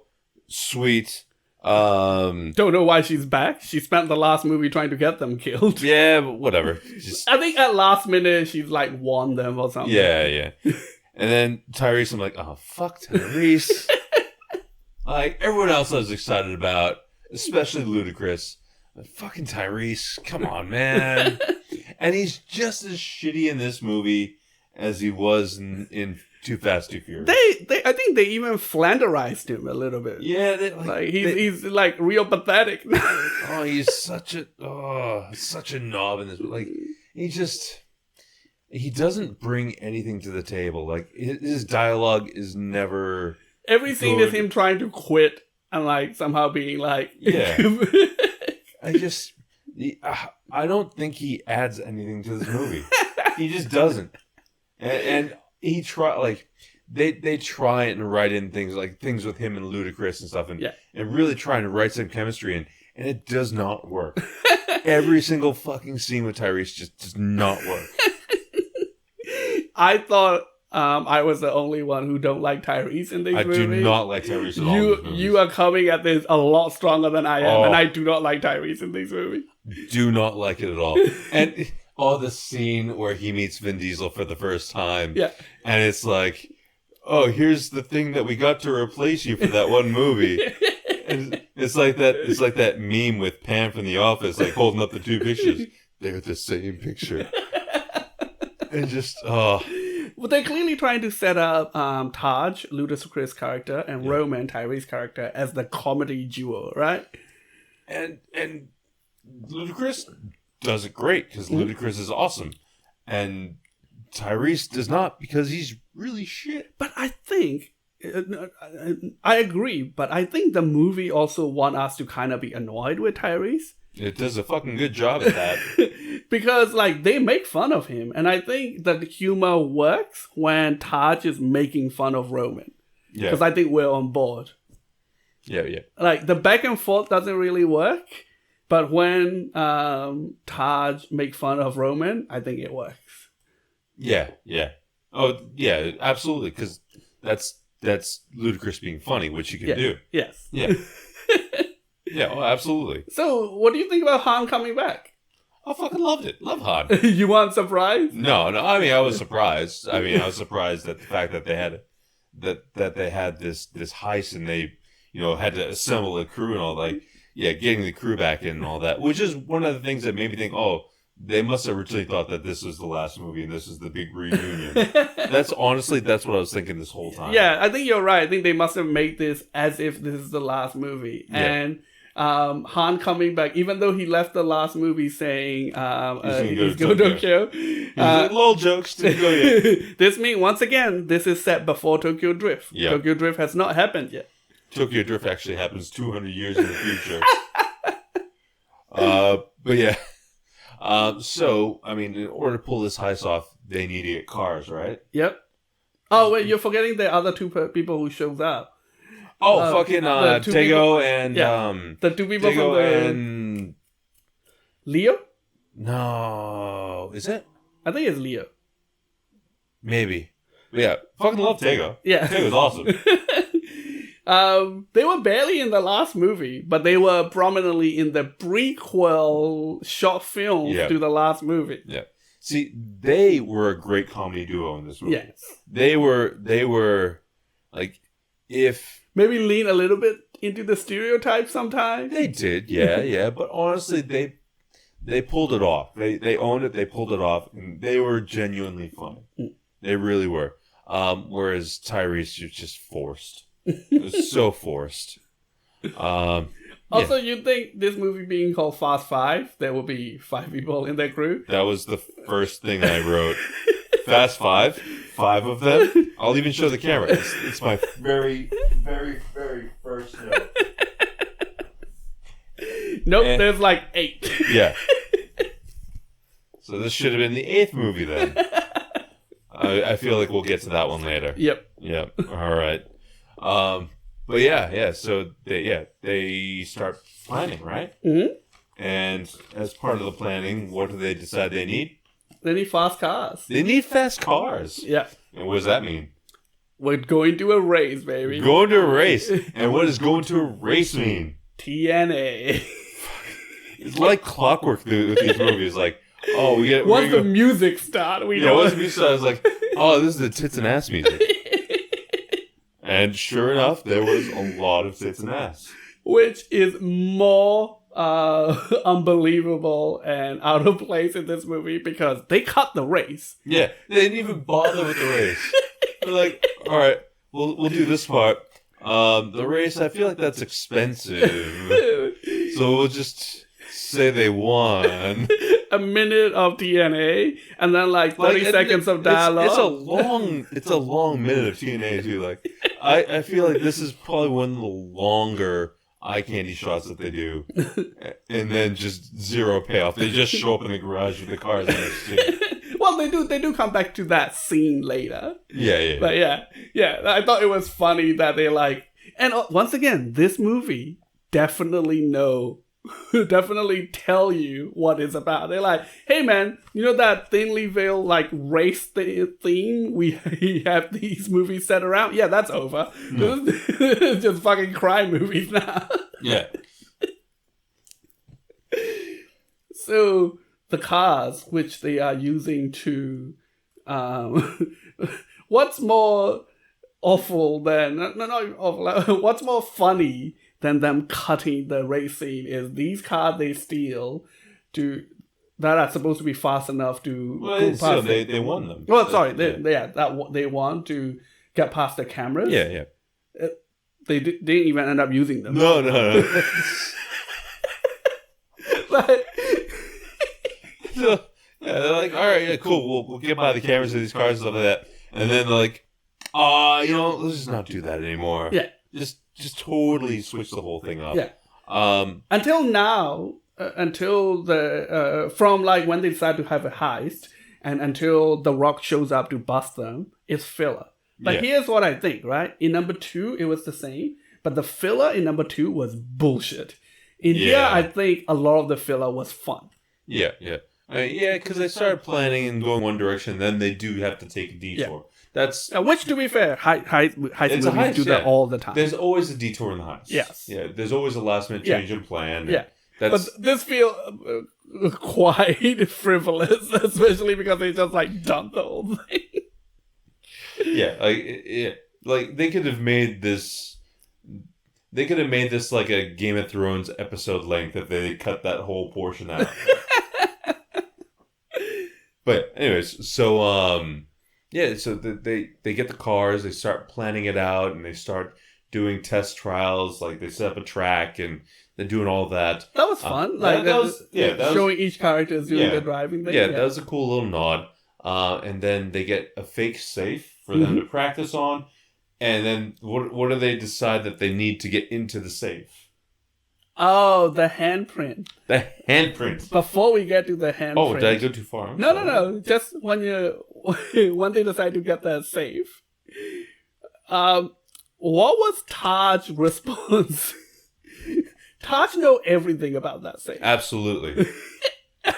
sweet. Don't know why she's back. She spent the last movie trying to get them killed. Yeah, but whatever. Just, I think at last minute she's like won them or something. yeah. And then Tyrese, I'm like, oh fuck Tyrese. Like everyone else I was excited about, especially Ludacris. But fucking Tyrese, come on, man. And he's just as shitty in this movie as he was in Too Fast, Too Furious. I think they even flanderized him a little bit. Yeah, he's like real pathetic. Oh, he's such a knob in this. Like he doesn't bring anything to the table. Like his dialogue is never. Every scene is him trying to quit and like somehow being like, yeah. I don't think he adds anything to this movie. He just doesn't. And he they try and write in things with him and Ludacris and stuff, and really trying to write some chemistry in, and it does not work. Every single fucking scene with Tyrese just does not work. I thought I was the only one who don't like Tyrese in these movies. I do not like Tyrese at all. You are coming at this a lot stronger than I am, and I do not like Tyrese in these movies. Do not like it at all. And the scene where he meets Vin Diesel for the first time. Yeah. And it's like, oh, here's the thing that we got to replace you for that one movie. And it's like that meme with Pam from The Office, like holding up the two pictures. They're the same picture. And just, Well, they're clearly trying to set up Taj, Ludacris' character, and Roman, Tyrese's character, as the comedy duo, right? And Ludacris does it great because Ludacris is awesome, and Tyrese does not because he's really shit. But I think I agree. But I think the movie also want us to kind of be annoyed with Tyrese. It does a fucking good job at that. Because like they make fun of him, and I think that the humor works when Taj is making fun of Roman. Yeah. Because I think we're on board. Yeah. Like the back and forth doesn't really work. But when Taj makes fun of Roman, I think it works. Yeah. Oh, yeah, absolutely. Because that's Ludacris being funny, which you can do. Yes. Yeah. Yeah, well, absolutely. So, what do you think about Han coming back? I fucking loved it. Love Han. You weren't surprised? No. I mean, I was surprised. I was surprised at the fact that they had this heist and they, had to assemble a crew and all that. Getting the crew back in and all that, which is one of the things that made me think, oh, they must have originally thought that this was the last movie and this is the big reunion. That's what I was thinking this whole time. Yeah, I think you're right. I think they must have made this as if this is the last movie. Yeah. And Han coming back, even though he left the last movie saying he's going to Tokyo. He's like, lol jokes, didn't go yet. This means, once again, this is set before Tokyo Drift. Yep. Tokyo Drift has not happened yet. Tokyo Drift actually happens 200 years in the future. But yeah. So, in order to pull this heist off, they need to get cars, right? Yep. Oh, wait, you're forgetting the other two people who shows up. Oh, fucking Tego and... the two people Tego from the... and... Leo? No. Is it? I think it's Leo. Maybe. But yeah, fucking love Tego. Yeah. Tego's awesome. They were barely in the last movie, but they were prominently in the prequel short film to the last movie. Yeah. See, they were a great comedy duo in this movie. Yes. They were like, if Maybe lean a little bit into the stereotype sometimes. they did, yeah. But honestly, they pulled it off. They owned it. They pulled it off, and they were genuinely funny. They really were. Whereas Tyrese was just forced. It was so forced. Also, you think this movie being called Fast Five, there will be 5 people in that crew? That was the first thing I wrote. Fast 5 of them. I'll even show the camera. It's my very, very, very first note. Nope, there's like 8. Yeah. So this should have been the 8th movie then. I feel like we'll get to that one later. Yep. All right. But yeah. So they start planning, right? Mm-hmm. And as part of the planning, what do they decide they need? They need fast cars. They need fast cars. Yeah. And what does that mean? We're going to a race, baby. Going to a race. And what does going to a race mean? TNA. It's like clockwork with these movies. Like, oh, we get Once the music starts, we know. Once the music starts, like, oh, this is the tits and ass music. And sure enough, there was a lot of tits and ass. Which is more unbelievable and out of place in this movie because they cut the race. Yeah, they didn't even bother with the race. They're like, all right, we'll do this part. The race, I feel like that's expensive. So we'll just say they won. A minute of TNA and then like 30 seconds of dialogue. It's a long minute of TNA too. Like I feel like this is probably one of the longer eye candy shots that they do, and then just zero payoff. They just show up in the garage with the cars. Well, they do come back to that scene later. Yeah. But yeah. I thought it was funny that they like, and once again, this movie definitely tell you what it's about. They're like, hey man, you know that thinly veiled like race theme we have these movies set around? Yeah, that's over. It's just fucking crime movies now. Yeah. So the cars which they are using to what's more awful than not awful, what's more funny than them cutting the race scene is these cars they steal that are supposed to be fast enough to go past they won them. Oh, sorry, they want to get past the cameras. Yeah. They didn't even end up using them. No. But So, they're like, all right, yeah, cool. We'll get by the cameras of these cars and stuff like that. And then they're like, let's just not do that anymore. Yeah. Just totally switch the whole thing up. Yeah. Until now, until the from like when they decide to have a heist and until The Rock shows up to bust them, it's filler. But here's what I think, right? In number 2, it was the same, but the filler in number 2 was bullshit. In here, I think a lot of the filler was fun. Yeah. Because they started planning and going one direction, then they do have to take a detour. Yeah. That's which, to be fair, heist movies do that all the time. There's always a detour in the heist. Yes. Yeah. There's always a last minute change in plan. Yeah. But this feels quite frivolous, especially because they just like dumped the whole thing. Like they could have made this. They could have made this like a Game of Thrones episode length if they cut that whole portion out. But anyways, so so they get the cars, they start planning it out, and they start doing test trials. Like they set up a track and they're doing all that. That was fun. That was showing each character doing the driving thing. Yeah, that was a cool little nod. And then they get a fake safe for them to practice on. And then what do they decide that they need to get into the safe? Oh, the handprint. The handprint. Before we get to the handprint. Oh, did I go too far? No. Just when they decide to get that safe. What was Taj's response? Taj know everything about that safe. Absolutely.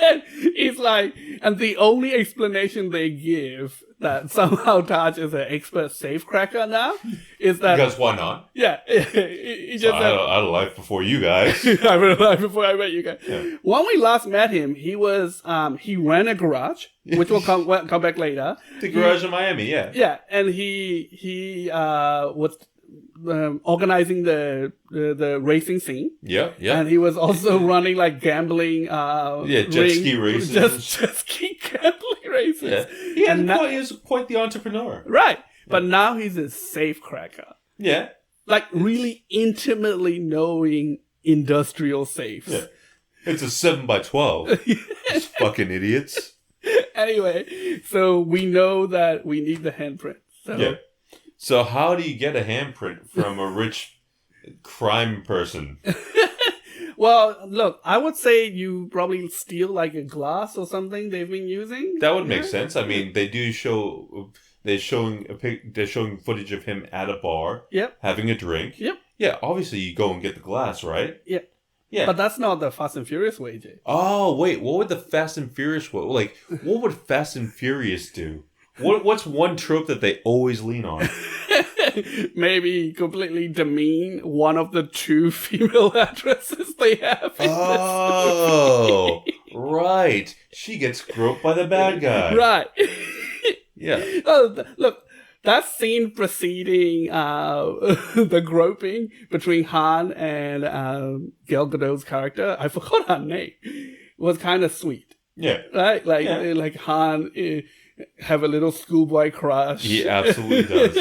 And he's like, and the only explanation they give that somehow Taj is an expert safecracker now is that Because why not? yeah, he just I had a life before you guys. I realized before I met you guys. Yeah. When we last met him, he was he ran a garage, which will come back later. The garage in Miami, yeah. Yeah, and he was organizing the racing scene. Yeah, yeah. And he was also running like gambling jet ski races. Jet ski gambling races. Yeah. He was quite the entrepreneur. Right. But now he's a safecracker. Yeah. Like really intimately knowing industrial safes. Yeah. It's a 7x12. Those fucking idiots. Anyway, so we know that we need the handprint. So Yeah. So how do you get a handprint from a rich crime person? well, look, I would say you probably steal like a glass or something they've been using. That would make sense. I mean, they do show they're showing footage of him at a bar, Yep. having a drink. Yep. Yeah, obviously you go and get the glass, right? Yep. Yeah. But that's not the Fast and Furious way, Jay. Oh wait, what would the Fast and Furious what would Fast and Furious do? What's one trope that they always lean on? Maybe completely demean one of the two female actresses they have. Oh, right. She gets groped by the bad guy. Right. Yeah. Oh, look, that scene preceding the groping between Han and Gal Gadot's character, I forgot her name, was kind of sweet. Yeah. Right? Like, Yeah. like Han have a little schoolboy crush. He absolutely does.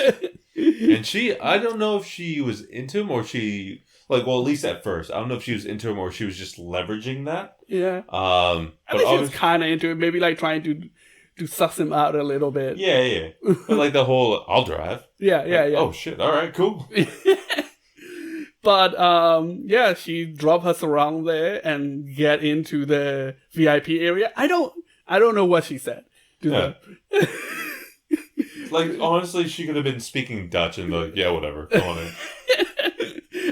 And I don't know if she was into him or at least at first. I don't know if she was into him or she was just leveraging that. Yeah. But I think she was kind of into it, maybe like trying to suss him out a little bit. Yeah, yeah. But like the whole, I'll drive. Yeah. Oh shit! All right, cool. But yeah, she drop her surround there and get into the VIP area. I don't know what she said. Yeah. Like honestly, she could have been speaking Dutch and like, yeah, whatever, go on in.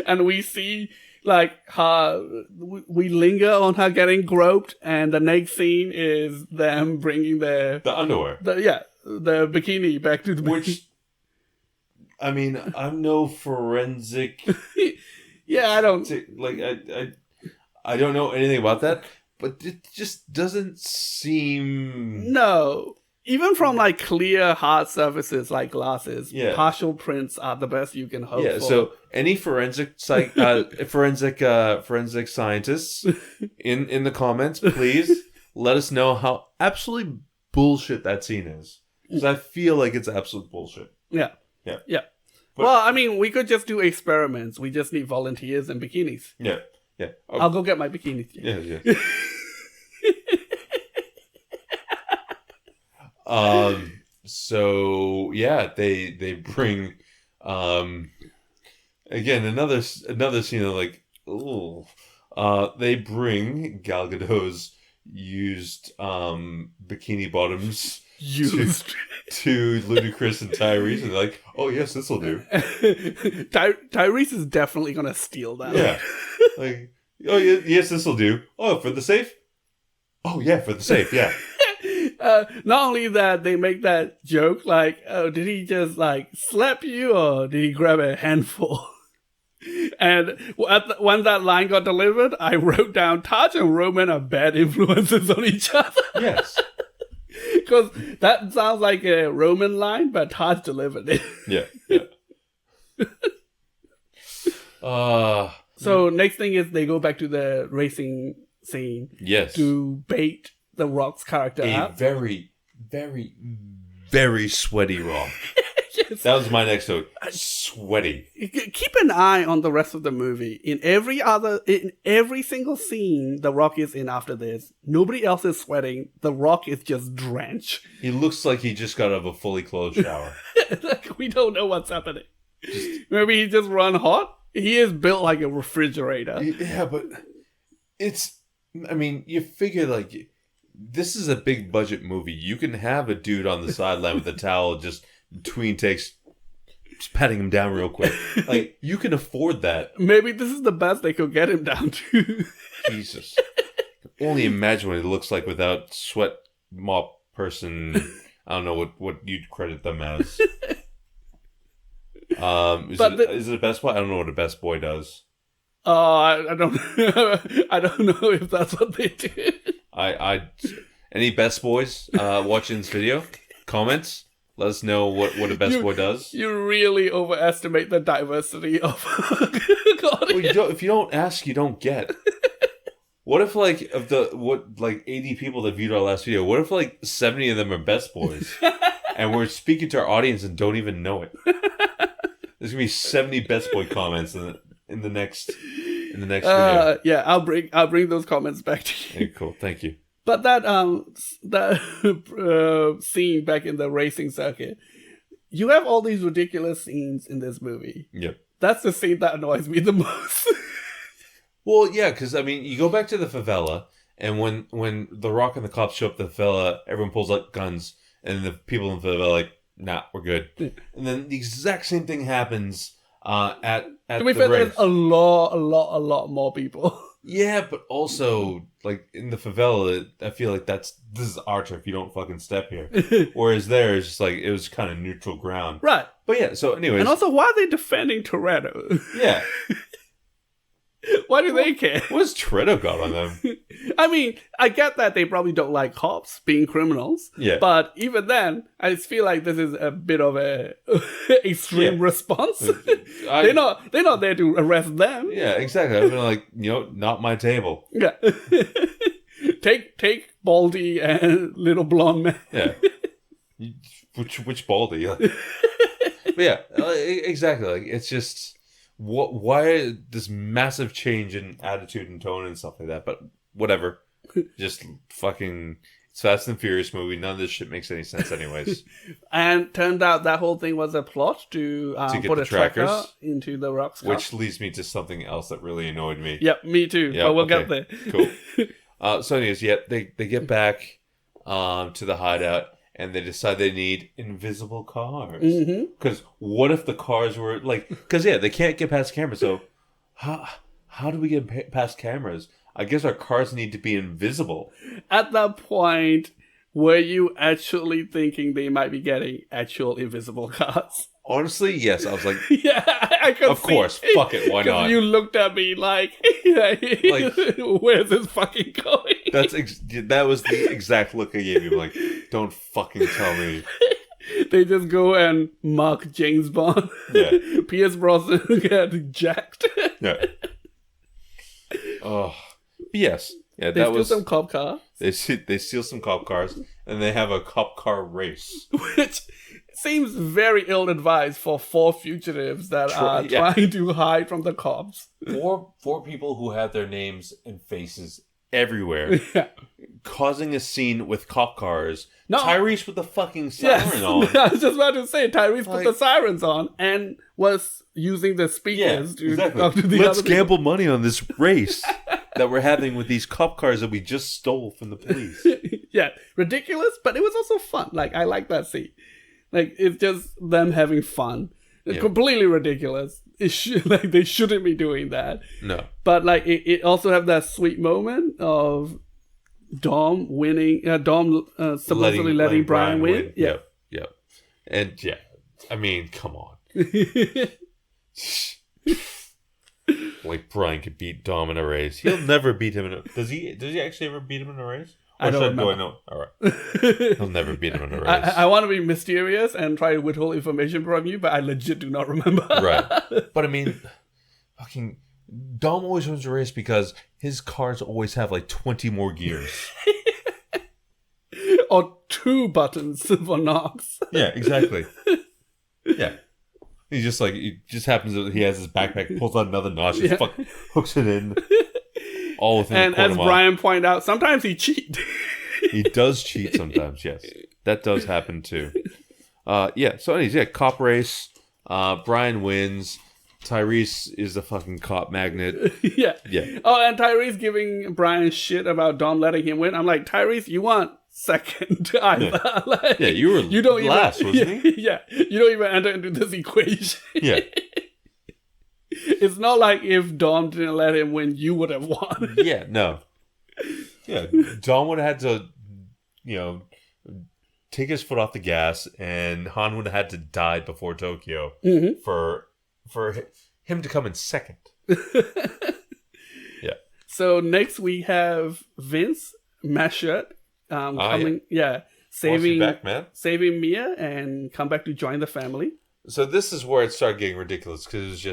And we see like her. We linger on her getting groped, and the next scene is them bringing The underwear. the bikini back to the Which, I mean, I'm no forensic. Yeah, I don't. I don't know anything about that, but it just doesn't seem. No. Even from like clear hard surfaces like glasses, partial prints are the best you can hope for. So any forensic scientists in the comments, please let us know how absolutely bullshit that scene is. Because I feel like it's absolute bullshit. Yeah. Yeah. But, well, I mean, we could just do experiments. We just need volunteers and bikinis. Yeah. Oh, I'll go get my bikinis. Yeah. So yeah, they bring again another scene of like, ooh, they bring Gal Gadot's used bikini bottoms to Ludacris and Tyrese, and they're like, oh yes, this will do. Tyrese is definitely gonna steal that. Yeah, like, oh yeah, yes, this will do. Oh, for the safe. Oh yeah, for the safe. Yeah. Not only that, they make that joke like, oh, did he just like slap you or did he grab a handful? And when that line got delivered, I wrote down Taj and Roman are bad influences on each other. Yes. Because that sounds like a Roman line, but Taj delivered it. Yeah. So next thing is they go back to the racing scene. Yes. To bait the Rock's character out. A very, very, very sweaty Rock. Yes. That was my next note. Sweaty. Keep an eye on the rest of the movie. In every single scene the Rock is in after this, nobody else is sweating. The Rock is just drenched. He looks like he just got out of a fully clothed shower. Like, we don't know what's happening. Maybe he just run hot. He is built like a refrigerator. Yeah, but I mean, you figure like, this is a big budget movie. You can have a dude on the sideline with a towel just between takes, just patting him down real quick. Like, you can afford that. Maybe this is the best they could get him down to. Jesus. only imagine what it looks like without sweat mop person. I don't know what you'd credit them as. Is it a Best Boy? I don't know what a Best Boy does. I don't. I don't know if that's what they do. Any Best Boys watching this video? Comments? Let us know what a Best Boy does. You really overestimate the diversity of Well, if you don't ask, you don't get. What if of the 80 people that viewed our last video, what if 70 of them are Best Boys? And we're speaking to our audience and don't even know it. There's gonna be 70 Best Boy comments in the next video. Yeah, I'll bring those comments back to you. Hey, cool, thank you. But that scene back in the racing circuit, you have all these ridiculous scenes in this movie. Yep. That's the scene that annoys me the most. Well, yeah, because you go back to the favela, and when The Rock and the cops show up to the favela, everyone pulls out guns, and the people in the favela are like, nah, we're good. And then the exact same thing happens at To be the fair, race. there's a lot more people. Yeah, but also in the favela, I feel like this is our turf. You don't fucking step here. Whereas there, it's just it was kind of neutral ground. Right. But yeah, so anyways. And also, why are they defending Toretto? Yeah. Why do they care? What's Toretto got on them? I mean, I get that they probably don't like cops being criminals. Yeah. But even then, I just feel like this is a bit of a extreme response. They're not there to arrest them. Yeah, exactly. I've been not my table. Yeah. Take Baldy and little blonde man. Yeah. Which Baldy? But yeah, exactly. It's just why this massive change in attitude and tone and stuff like that? But whatever. Just fucking. It's Fast and Furious movie. None of this shit makes any sense, anyways. And turned out that whole thing was a plot to get put the a tracker trackers, into the Rock's car. which leads me to something else that really annoyed me. Yep, me too. Yeah, but we'll okay, get there. Cool. So anyways, yeah, they get back to the hideout, and they decide they need invisible cars. Because what if the cars were because they can't get past cameras. So how do we get past cameras? I guess our cars need to be invisible. At that point, were you actually thinking they might be getting actual invisible cars? Honestly, yes. I was like, yeah, I could of course, fuck it, why not? You looked at me like where's this fucking going? That was the exact look I gave you. Like, don't fucking tell me. They just go and mock James Bond. Yeah. Pierce Brosnan get jacked. Yeah. Oh. Yes. Yeah, they steal some cop cars. They steal some cop cars, and they have a cop car race. Which seems very ill-advised for 4 fugitives that are trying to hide from the cops. Four people who have their names and faces everywhere. Yeah. Causing a scene with cop cars. No. Tyrese with the fucking siren on. I was just about to say, Tyrese put the sirens on and was using the speakers to talk to the Let's gamble money on this race that we're having with these cop cars that we just stole from the police. Yeah, ridiculous, but it was also fun. I like that scene. It's just them having fun. It's completely ridiculous. They shouldn't be doing that. No. But it also have that sweet moment of Dom winning. Dom supposedly letting Brian win. Yeah. Yep. And yeah, I mean, come on. Brian could beat Dom in a race. He'll never beat him in a... Does he actually ever beat him in a race? I don't know. Do I know? All right. He'll never beat him in a race. I want to be mysterious and try to withhold information from you, but I legit do not remember. Right. But I mean, fucking Dom always wins a race because his cars always have 20 more gears. Or 2 buttons for knobs. Yeah, exactly. Yeah. He just happens that he has his backpack, pulls out another notch, just hooks it in. All within and as Brian pointed out, sometimes he cheats. He does cheat sometimes, yes. That does happen too. So anyways, cop race. Brian wins. Tyrese is a fucking cop magnet. Yeah. Oh, and Tyrese giving Brian shit about Dom letting him win. I'm like, Tyrese, you want second either. You don't last, wasn't he? Yeah. You don't even enter into this equation. Yeah. It's not like if Dom didn't let him win, you would have won. Yeah, no. Yeah, Dom would have had to, take his foot off the gas, and Han would have had to die before Tokyo for him to come in second. Yeah. So next we have Vince Mashet coming, saving back, man. saving Mia and come back to join the family. So this is where it started getting ridiculous because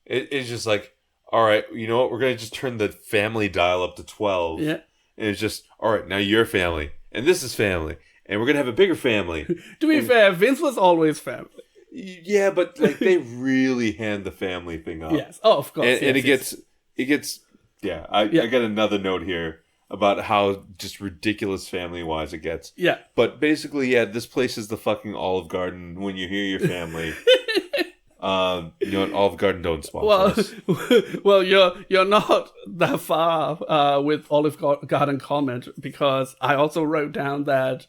it's just like, all right, you know what? We're gonna just turn the family dial up to 12. Yeah. And it's just, all right, now you're family, and this is family, and we're gonna have a bigger family. To be fair, Vince was always family. Yeah, but like they really hand the family thing up. Yes. Oh, of course. And yes, it gets. Yeah, I got another note here about how just ridiculous family-wise it gets. Yeah. But basically, this place is the fucking Olive Garden when you hear your family. Olive Garden don't sponsor us. Well, you're not that far with Olive Garden comment, because I also wrote down that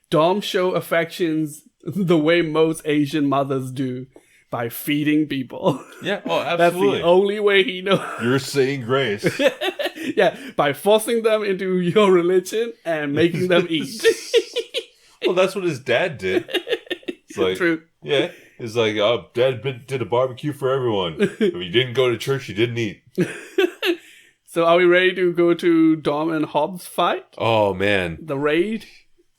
Dom show affections the way most Asian mothers do, by feeding people. Yeah, oh, absolutely. That's the only way he knows. You're saying grace. Yeah, by forcing them into your religion and making them eat. Well, that's what his dad did. It's like, True. Yeah. It's like, oh, Dad did a barbecue for everyone. If you didn't go to church, you didn't eat. So are we ready to go to Dom and Hobbs fight? Oh, man. The raid?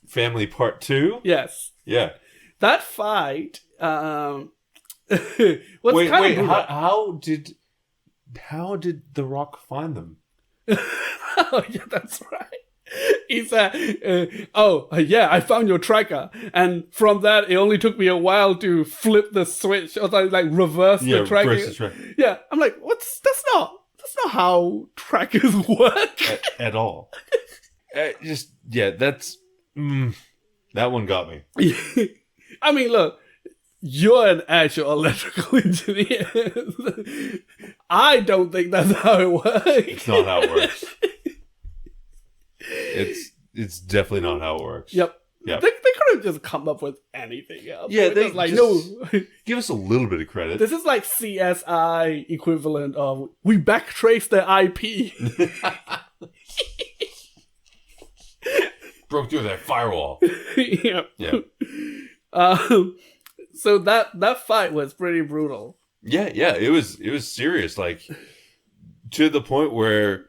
Family Part 2? Yes. Yeah. That fight was wait, kind of how did The Rock find them? Oh, yeah, that's right. He said, I found your tracker. And from that, it only took me a while to flip the switch, or like reverse the tracking. Reverse the track. Yeah, I'm like, that's not how trackers work. At all. That one got me. I mean, look, you're an actual electrical engineer. I don't think that's how it works. It's not how it works. It's definitely not how it works. Yep. Yep. They could have just come up with anything else. Yeah, they like, no. Give us a little bit of credit. This is like CSI equivalent of we backtrace their IP. Broke through that firewall. Yep. Yeah. So that fight was pretty brutal. Yeah, it was serious, like to the point where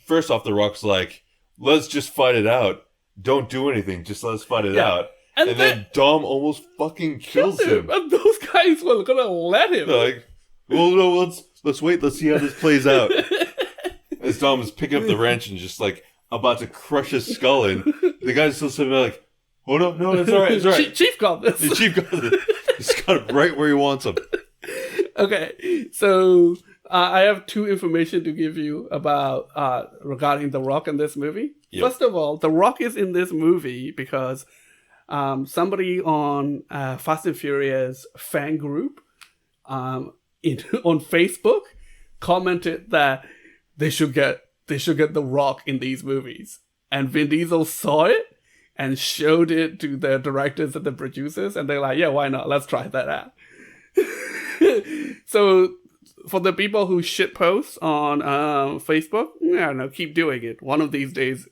first off, The Rock's like, let's just fight it out. Don't do anything, just let's fight it out. And then Dom almost fucking kills him. And those guys were gonna let him. They're like, well, no, let's wait, let's see how this plays out. As Dom is picking up the wrench and just like about to crush his skull in, the guy's still sitting there like, oh no, it's all right. Chief got this. The Chief got this. He's got it right where he wants him. Okay, so I have two information to give you about regarding The Rock in this movie. Yep. First of all, The Rock is in this movie because somebody on Fast and Furious fan group on Facebook commented that they should get The Rock in these movies, and Vin Diesel saw it and showed it to the directors and the producers, and they're like, yeah, why not? Let's try that out. So for the people who shitpost on Facebook, I don't know, keep doing it. One of these days,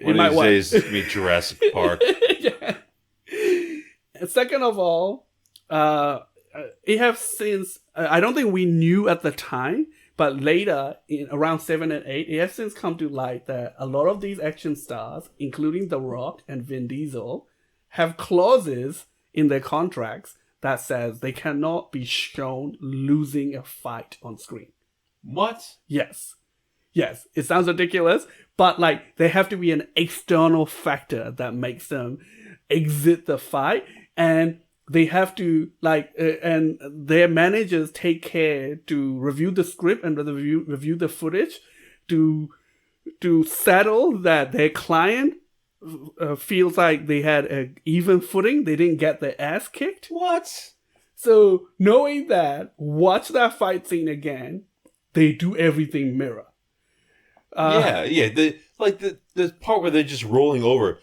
one of these days, meet Jurassic Park. Yeah. And second of all, it have since, I don't think we knew at the time, but later, in around 7 and 8, it has since come to light that a lot of these action stars, including The Rock and Vin Diesel, have clauses in their contracts that says they cannot be shown losing a fight on screen. What? Yes. It sounds ridiculous, but like they have to be an external factor that makes them exit the fight, and they have to and their managers take care to review the script and review the footage to settle that their client feels like they had an even footing. They didn't get their ass kicked. What? So knowing that, watch that fight scene again. They do everything mirror. The part where they're just roll over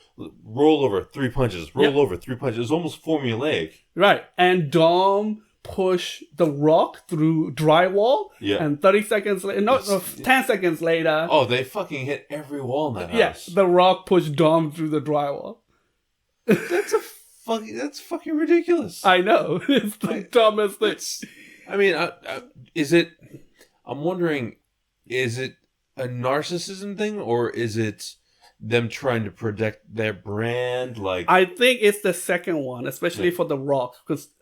3 punches, roll over 3 punches. It's almost formulaic. Right, and Dom push The Rock through drywall. Yeah. And 30 seconds later, 10 seconds later. Oh, they fucking hit every wall in that house. Yes, The Rock pushed Dom through the drywall. That's fucking ridiculous. I know. It's the dumbest thing. I mean, is it... I'm wondering, is it a narcissism thing, or is it them trying to protect their brand? Like, I think it's the second one, especially for The Rock,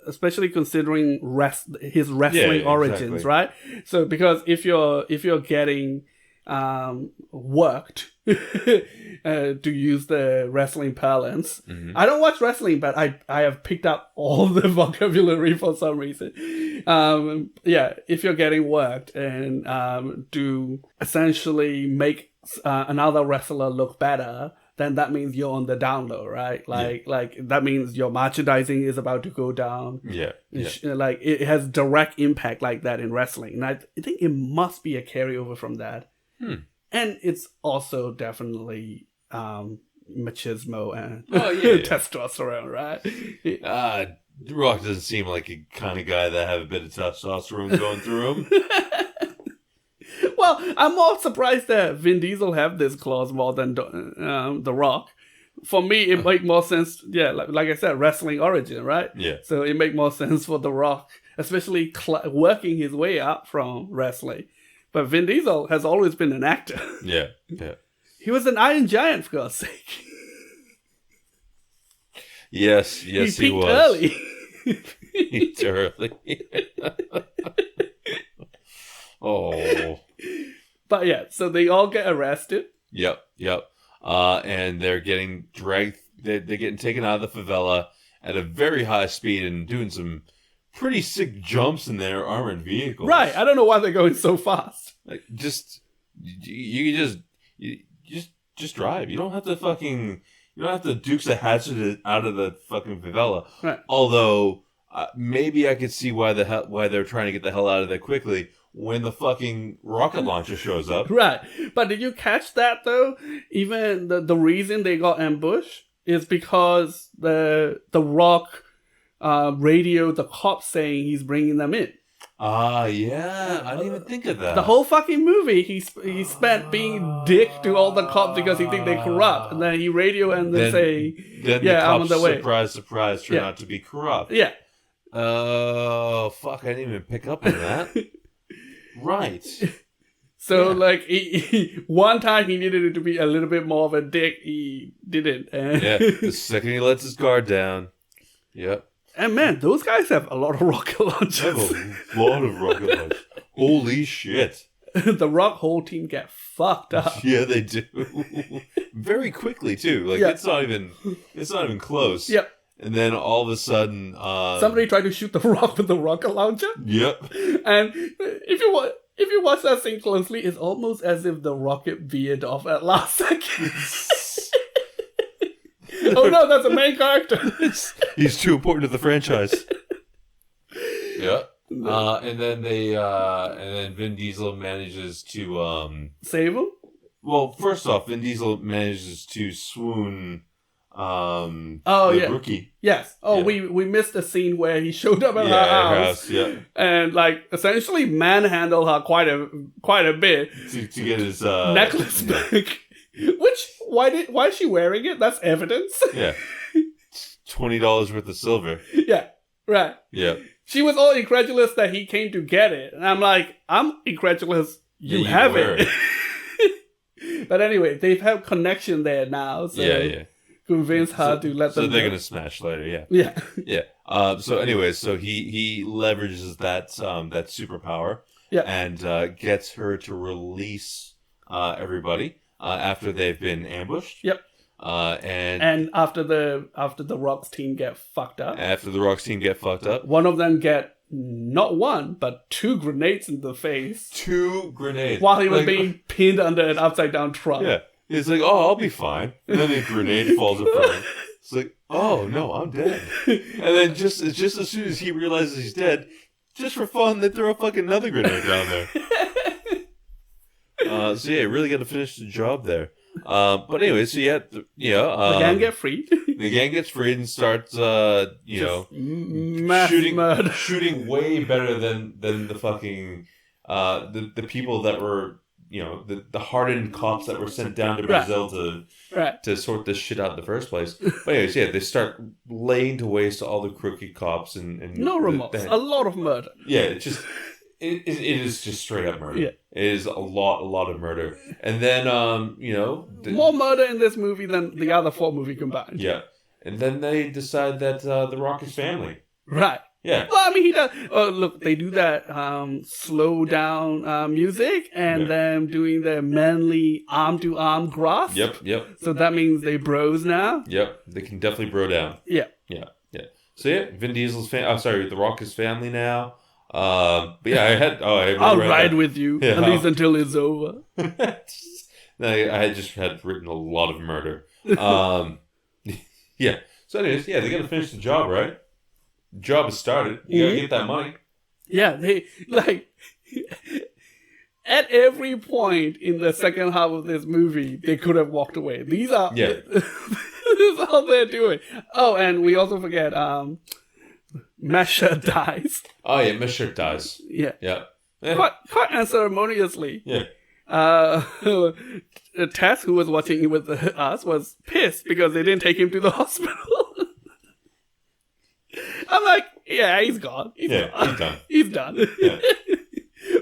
especially considering his wrestling origins, exactly. right? So because if you're getting worked, to use the wrestling parlance, I don't watch wrestling, but I have picked up all the vocabulary for some reason. If you're getting worked and do essentially make another wrestler look better, then that means you're on the down low, right? Like that means your merchandising is about to go down. Like it has direct impact like that in wrestling, and I think it must be a carryover from that. And it's also definitely machismo and testosterone, right? Rock doesn't seem like a kind of guy that have a bit of testosterone going through him. Well, I'm more surprised that Vin Diesel have this clause more than The Rock. For me, it make more sense. Yeah, like I said, wrestling origin, right? Yeah. So it make more sense for The Rock, especially working his way up from wrestling. But Vin Diesel has always been an actor. Yeah. He was an Iron Giant, for God's sake. Yes, He he peaked was. early. Peaked early. Oh. But yeah, so they all get arrested. Yep. And they're getting dragged. They're getting taken out of the favela at a very high speed and doing some pretty sick jumps in their armored vehicles. Right. I don't know why they're going so fast. Like, you just drive. You don't have to fucking. You don't have to Dukes the Hazzard out of the fucking favela. Right. Although maybe I could see why they're trying to get the hell out of there quickly when the fucking rocket launcher shows up. Right. But did you catch that though? Even the reason they got ambushed is because the Rock radioed the cops saying he's bringing them in. Yeah. I didn't even think of that. The whole fucking movie, he spent being dick to all the cops because he think they corrupt, and then he radio and then say, then "Yeah, the cops, I'm on the way." Surprise, turn out to be corrupt. Yeah. Oh, fuck! I didn't even pick up on that. Right. So one time he needed it to be a little bit more of a dick, he didn't. The second he lets his guard down. Yep. And man, those guys have a lot of rocket launchers. Have a lot of rocket launchers. Holy shit. The Rock whole team get fucked up. Yeah, they do. Very quickly too. Like it's not even close. Yep. And then all of a sudden somebody tried to shoot the Rock with the rocket launcher. Yep. And if you watch that scene closely, it's almost as if the rocket veered off at last second. Oh no, that's a main character. He's too important to the franchise. Yeah. And then Vin Diesel manages to save him. Well, first off, Vin Diesel manages to swoon the rookie. Yes. Oh, yeah. we missed the scene where he showed up at her house. Yeah. And essentially manhandled her quite a bit to get his necklace back. Which why is she wearing it? That's evidence. Yeah. $20 worth of silver. Yeah. Right. Yeah. She was all incredulous that he came to get it. And I'm like, I'm incredulous you have it. But anyway, they have connection there now. So convince her to let them So they're going to smash later, yeah. Yeah. Yeah. So anyways, so he leverages that superpower and gets her to release everybody after they've been ambushed. Yep. And after the Rock's team get fucked up. After the Rock's team get fucked up. One of them get not one, but 2 grenades in the face. 2 grenades. While he was being pinned under an upside down truck. Yeah. He's like, oh, I'll be fine. And then the grenade falls in front of him. It's like, oh, no, I'm dead. And then just as soon as he realizes he's dead, just for fun, they throw a fucking another grenade down there. So yeah, really got to finish the job there. But anyways, so The gang get freed. the gang gets freed and starts, Mass shooting murder. shooting way better than the fucking the people that were the hardened cops that were sent down to Brazil to sort this shit out in the first place. But anyways, they start laying to waste all the crooked cops and No remorse. A lot of murder. Yeah, it is just straight up murder. Yeah. It is a lot of murder. And then More murder in this movie than the other 4 movies combined. Yeah. And then they decide that The Rock is family. Right. Yeah. Well, I mean, he does. Oh, look, they do that slow down music and them doing their manly arm-to-arm grasp. Yep. So that means they bros now. Yep. They can definitely bro down. Yeah. So Vin Diesel's The Rock is family now. But yeah, I'll ride with you Yeah. at least until it's over. No, I had just written a lot of murder. Yeah. So anyways, they got to finish the job, right? Job has started. You got to get that money. Yeah, they at every point in the second half of this movie, they could have walked away. These are this is all they're doing. Oh, and we also forget Mesha dies. Oh yeah, Miss Shirt dies. Yeah. Yeah. Quite unceremoniously. Yeah. Tess, who was watching it with us, was pissed because they didn't take him to the hospital. I'm like, yeah, he's gone. He's done. He's done. Yeah.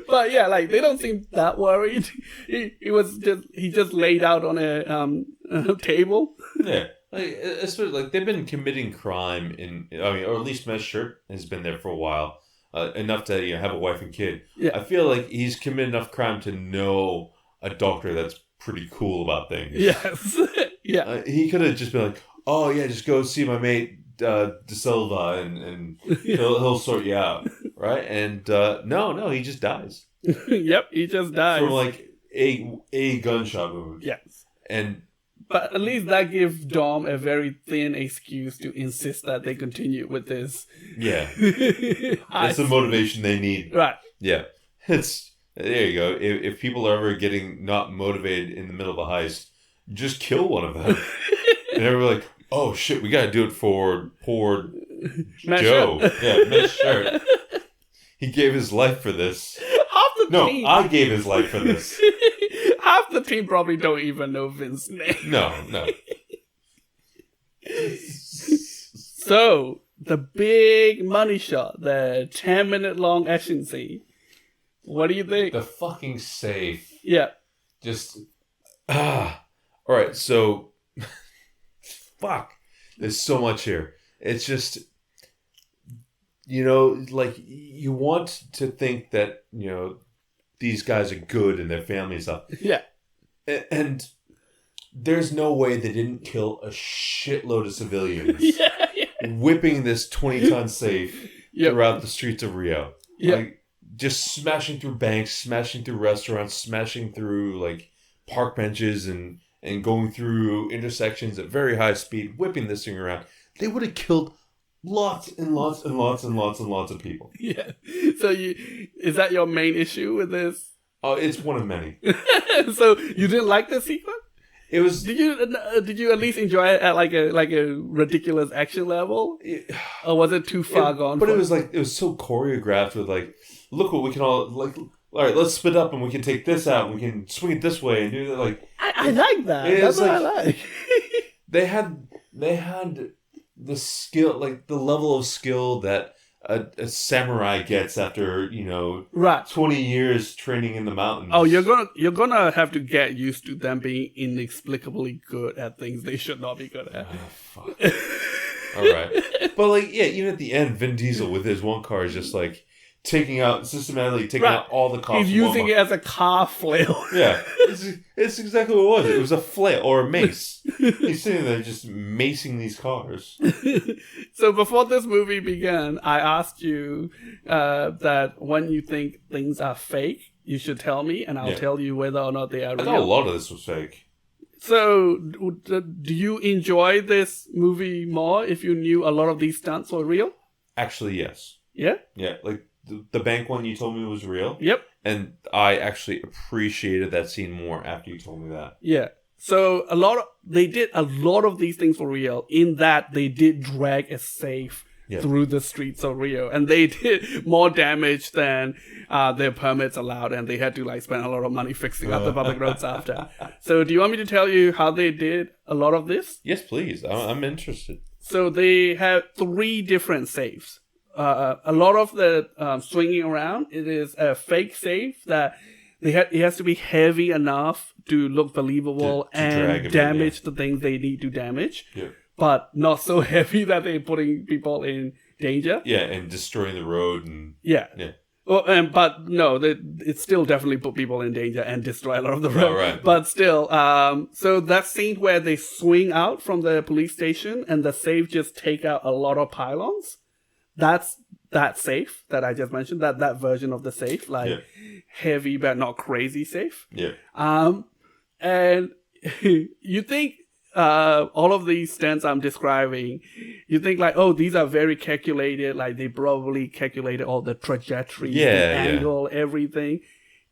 But yeah, like they don't seem that worried. He just laid out on a table. Yeah. Like they've been committing crime or at least Miss Shirt has been there for a while. Enough to have a wife and kid. Yeah. I feel like he's committed enough crime to know a doctor that's pretty cool about things. Yes. Yeah. He could have just been like, "Oh yeah, just go see my mate De Silva, and he'll sort you out, right?" And no, he just dies. Yep, he just dies from like a gunshot wound. Yes. But at least that gives Dom a very thin excuse to insist that they continue with this. Yeah. That's the motivation they need. Right. Yeah. There you go. If people are ever getting not motivated in the middle of a heist, just kill one of them. And everyone's like, oh shit, we gotta do it for poor Joe. Yeah, Miss Shirt. He gave his life for this. Team. I gave his life for this. Half the team probably don't even know Vince's name. No. So, the big money shot, the 10-minute long action scene. What do you think? The fucking safe. Yeah. Just, Alright, so, fuck. There's so much here. It's just, like, you want to think that, these guys are good and their family and stuff. Yeah. And there's no way they didn't kill a shitload of civilians. Whipping this 20-ton safe throughout the streets of Rio. Yeah. Like, just smashing through banks, smashing through restaurants, smashing through, like, park benches and going through intersections at very high speed, whipping this thing around. They would have killed lots and lots and lots and lots and lots of people. Yeah. So is that your main issue with this? Oh, it's one of many. So you didn't like the sequence? It was. Did you at least enjoy it at like a ridiculous action level, or was it too far gone? But it was so choreographed with like, look what we can all like. All right, let's split up and we can take this out. And we can swing it this way and do that. Like I like that. That's what I like. They had the skill, like the level of skill that a samurai gets after 20 years training in the mountains. Oh, you're gonna have to get used to them being inexplicably good at things they should not be good at. Oh, fuck. All right, but like even at the end, Vin Diesel with his one car is just like systematically taking out all the cops. He's using it as a car flail. Yeah, it's exactly what it was. It was a flail or a mace. He's sitting there just macing these cars. So before this movie began, I asked you that when you think things are fake, you should tell me, and I'll tell you whether or not they are real. I thought a lot of this was fake. So, do you enjoy this movie more if you knew a lot of these stunts were real? Actually, yes. Yeah? Yeah, like the bank one you told me was real. Yep. And I actually appreciated that scene more after you told me that. Yeah. So they did a lot of these things for Rio in that they did drag a safe through the streets of Rio, and they did more damage than their permits allowed, and they had to like spend a lot of money fixing up the public roads after. So do you want me to tell you how they did a lot of this? Yes, please. I'm interested. So they have 3 different safes. A lot of the swinging around, it is a fake safe that it has to be heavy enough to look believable to and damage the things they need to damage. Yeah. But not so heavy that they're putting people in danger. Yeah, and destroying the road and yeah. Well, but no, it still definitely put people in danger and destroy a lot of the road. Oh, right. But still, so that scene where they swing out from the police station and the safe just take out a lot of pylons, that's that safe that I just mentioned, that version of the safe, heavy but not crazy safe. Yeah. And you think all of these stunts I'm describing, you think like, oh, these are very calculated, like they probably calculated all the trajectory, the angle, everything.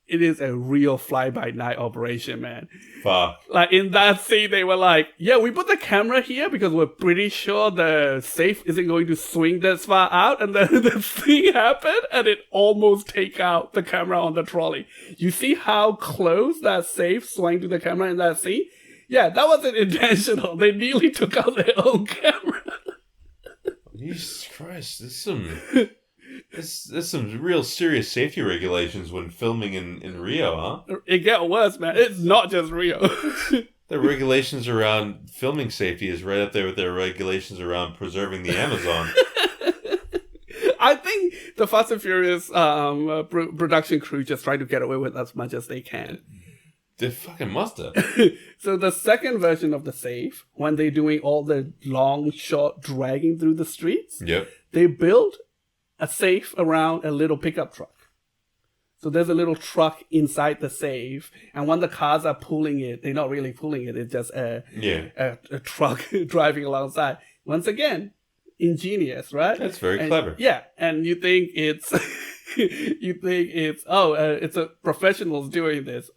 It is a real fly-by-night operation, man. Fuck. Like in that scene, they were like, yeah, we put the camera here because we're pretty sure the safe isn't going to swing this far out. And then the thing happened and it almost take out the camera on the trolley. You see how close that safe swung to the camera in that scene? Yeah, that wasn't intentional. They nearly took out their own camera. Jesus Christ, there's some real serious safety regulations when filming in Rio, huh? It gets worse, man. It's not just Rio. The regulations around filming safety is right up there with their regulations around preserving the Amazon. I think the Fast and Furious production crew just try to get away with as much as they can. They fucking must have. So the second version of the safe, when they're doing all the long shot dragging through the streets, they build a safe around a little pickup truck. So there's a little truck inside the safe, and when the cars are pulling it, they're not really pulling it. It's just a truck driving alongside. Once again, ingenious, right? That's very clever. Yeah, and you think it's it's a professionals doing this.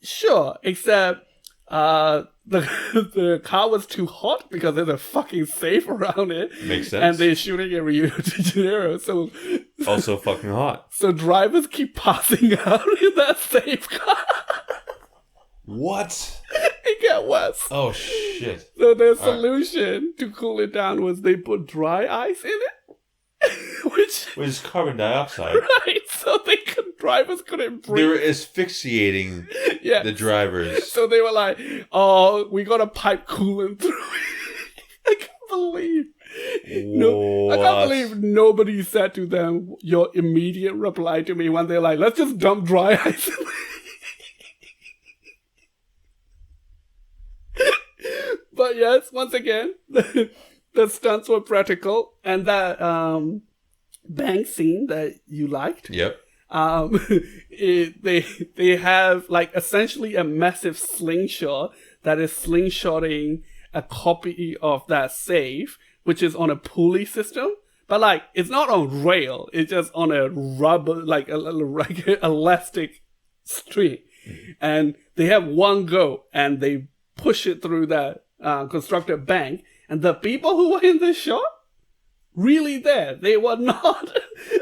Sure, except the car was too hot because there's a fucking safe around it. Makes sense. And they're shooting in Rio de Janeiro, so also fucking hot. So drivers keep passing out in that safe car. What? It got worse. Oh shit. So their solution to cool it down was they put dry ice in it. Which is carbon dioxide. Right, so drivers couldn't breathe. They were asphyxiating the drivers. So they were like, oh, we got a pipe coolant through it. I can't believe. I can't believe nobody said to them your immediate reply to me when they're like, let's just dump dry ice in it. But yes, once again, the stunts were practical, and that bank scene that you liked. Yep. They have like essentially a massive slingshot that is slingshotting a copy of that safe, which is on a pulley system. But like it's not on rail; it's just on a rubber, like a elastic string, and they have one go, and they push it through that constructed bank. And the people who were in this shot, really there. They were not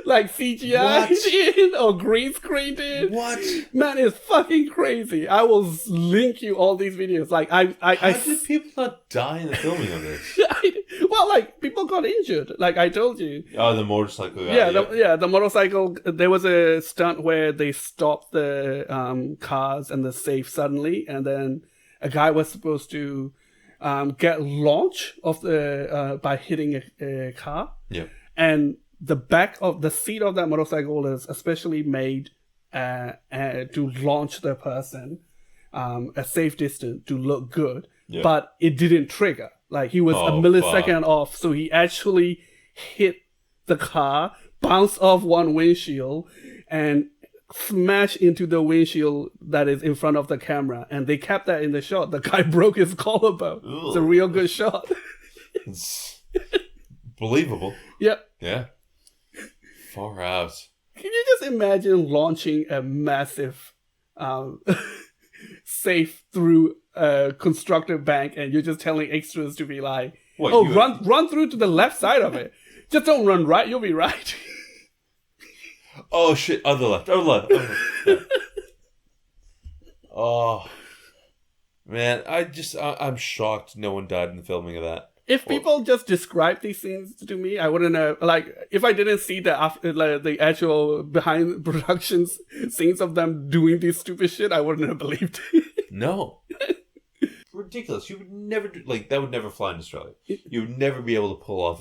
like CGI'd in or green screened in. What? Man, it's fucking crazy. I will link you all these videos. Like How did people not die in the filming of this? Well, like people got injured. Like I told you. Oh, the motorcycle guy. The motorcycle. There was a stunt where they stopped the cars and the safe suddenly, and then a guy was supposed to get launch of the by hitting a car. Yeah. And the back of the seat of that motorcycle is especially made to launch the person a safe distance to look good. Yeah. But it didn't trigger. Like he was a millisecond off, so he actually hit the car, bounced off one windshield, and smash into the windshield that is in front of the camera, and they kept that in the shot. The guy broke his collarbone. Ugh. It's a real good shot. It's believable. Yep. Yeah. Far out. Can you just imagine launching a massive safe through a constructed bank, and you're just telling extras to be like, What, "Oh, run through to the left side of it. Just don't run right. You'll be right." Oh shit! Other left. Yeah. Oh man, I'm shocked no one died in the filming of that. If people just describe these scenes to me, I wouldn't know. Like, if I didn't see the actual behind productions scenes of them doing this stupid shit, I wouldn't have believed it. No. Ridiculous. You would never do, like, that would never fly in Australia. You would never be able to pull off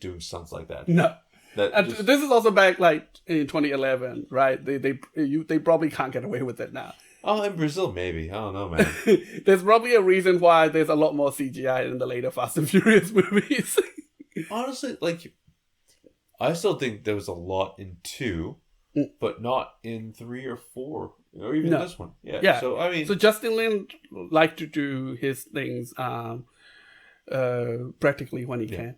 doing stunts like that. No. This is also back like in 2011, right? They probably can't get away with it now. Oh, in Brazil, maybe. I don't know, man. There's probably a reason why there's a lot more CGI in the later Fast and Furious movies. Honestly, like, I still think there was a lot in 2, but not in 3 or 4, or even this one. Yeah. So I mean, Justin Lin liked to do his things practically when he can.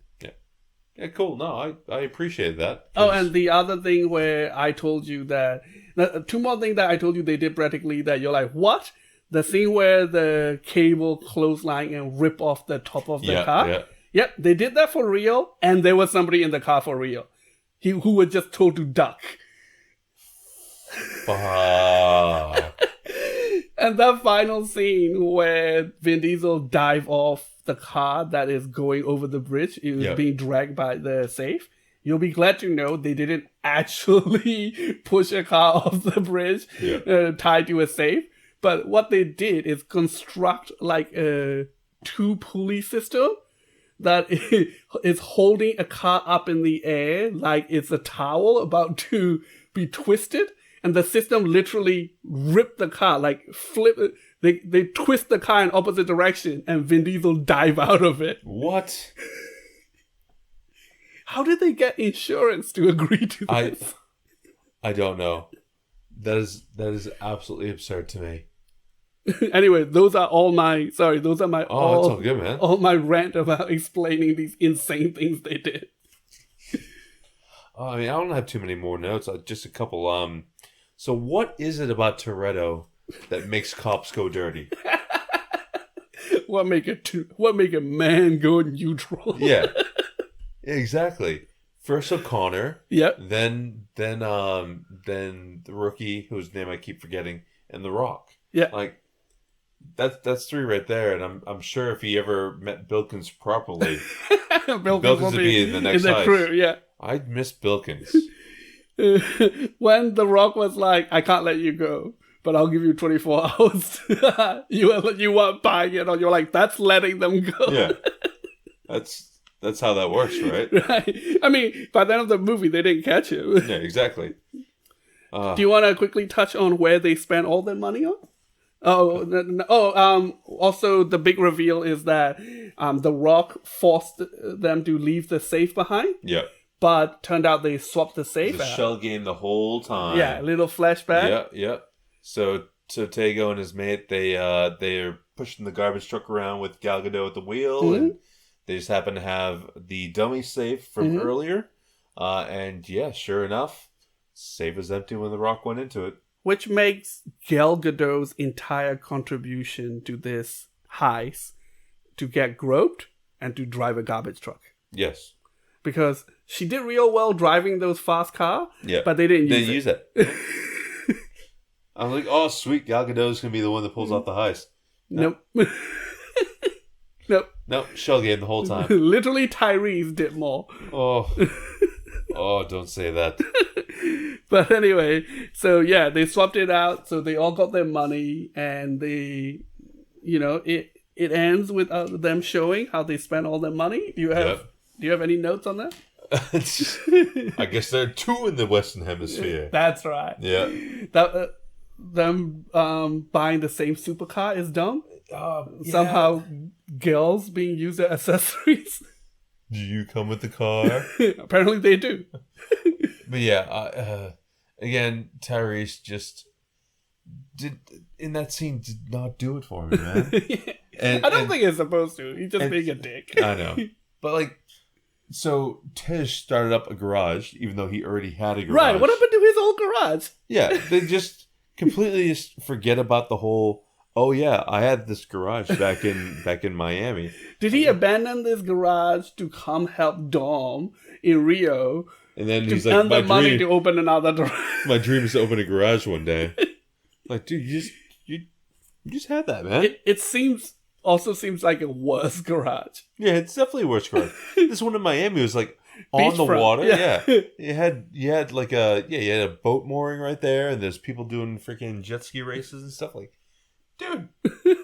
Yeah, cool. No, I appreciate that. Oh, and the other thing where I told you that... 2 more things that I told you they did practically that you're like, what? The scene where the cable clothesline and rip off the top of the car? Yeah. Yep, they did that for real, and there was somebody in the car for real. Who was just told to duck. And that final scene where Vin Diesel dive off the car that is going over the bridge, it was being dragged by the safe. You'll be glad to know they didn't actually push a car off the bridge tied to a safe. But what they did is construct like a 2-pulley system that is holding a car up in the air like it's a towel about to be twisted. And the system literally ripped the car, like flip it. They twist the car in opposite direction, and Vin Diesel dive out of it. What? How did they get insurance to agree to this? I don't know. That is absolutely absurd to me. Anyway, those are my that's all good, man. All my rant about explaining these insane things they did. I mean, I don't have too many more notes. Just a couple. So what is it about Toretto that makes cops go dirty? What make a man go neutral? Yeah, exactly. First O'Connor. Yep. Then the rookie whose name I keep forgetting, and The Rock. Yeah. Like that's 3 right there, and I'm sure if he ever met Bilkins properly, Bilkins would be in the next crew. Yeah. I'd miss Bilkins. When The Rock was like, "I can't let you go, but I'll give you 24 hours," you weren't buying it, or you're like, "That's letting them go." Yeah, that's how that works, right? Right. I mean, by the end of the movie, they didn't catch him. Yeah, exactly. Do you want to quickly touch on where they spent all their money on? Also, the big reveal is that The Rock forced them to leave the safe behind. Yeah. But turned out they swapped the safe out. Shell game the whole time. Yeah, a little flashback. Yeah. So Tego and his mate, they're pushing the garbage truck around with Gal Gadot at the wheel, and they just happen to have the dummy safe from earlier. And yeah, sure enough, safe is empty when The Rock went into it. Which makes Gal Gadot's entire contribution to this heist to get groped and to drive a garbage truck. Yes. Because she did real well driving those fast cars, but they didn't use it. I was like, oh, sweet, Gal Gadot's going to be the one that pulls off the heist. Nope. Nope, shell game the whole time. Literally, Tyrese did more. Oh, don't say that. But anyway, so yeah, they swapped it out, so they all got their money, and it ends with them showing how they spent all their money. Do you have any notes on that? I guess there are 2 in the Western Hemisphere. That's right. Yeah. Them buying the same supercar is dumb. Somehow, girls being used as accessories. Do you come with the car? Apparently they do. But yeah, again, Tyrese just did not do it for me, man. I don't think it's supposed to. He's just being a dick. I know. But like, so Tej started up a garage, even though he already had a garage. Right, what happened to his old garage? Yeah, they just completely forget about the whole oh yeah, I had this garage back in Miami. Did he abandon this garage to come help Dom in Rio? And then To he's like, earn the money to open another door. my dream is to open a garage one day. Like, dude, you just had that, man. It also seems like a worse garage. Yeah, it's definitely a worse garage. This one in Miami was like on the Beachfront, water. yeah. Yeah. You had like you had a boat mooring right there, and there's people doing freaking jet ski races and stuff. Like, dude,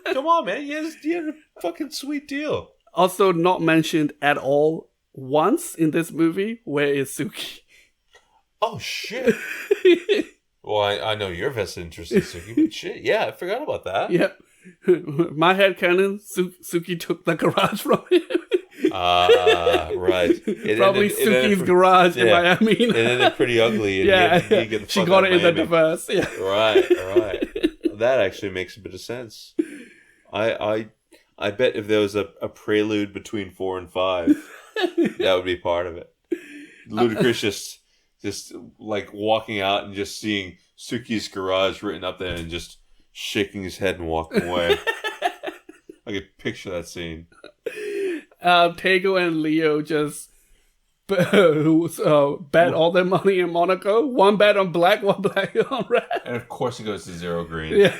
come on, man. You had a fucking sweet deal. Also not mentioned at all once in this movie, where is Suki? Oh shit. Well, I know your vested interest in Suki, but shit, yeah, I forgot about that. Yep. My headcanon, Suki took the garage from him. Right. Probably Suki's garage in Miami. It ended pretty ugly. And Yeah, he get the she fuck got out it of in the Miami. diverse. Yeah. Right. That actually makes a bit of sense. I bet if there was a prelude between 4 and 5, that would be part of it. Ludacris just like walking out and just seeing Suki's garage written up there and just shaking his head and walking away. I could picture that scene. Tego and Leo just bet all their money in Monaco. One bet on black, one bet on red. And of course it goes to 0 green. Yeah.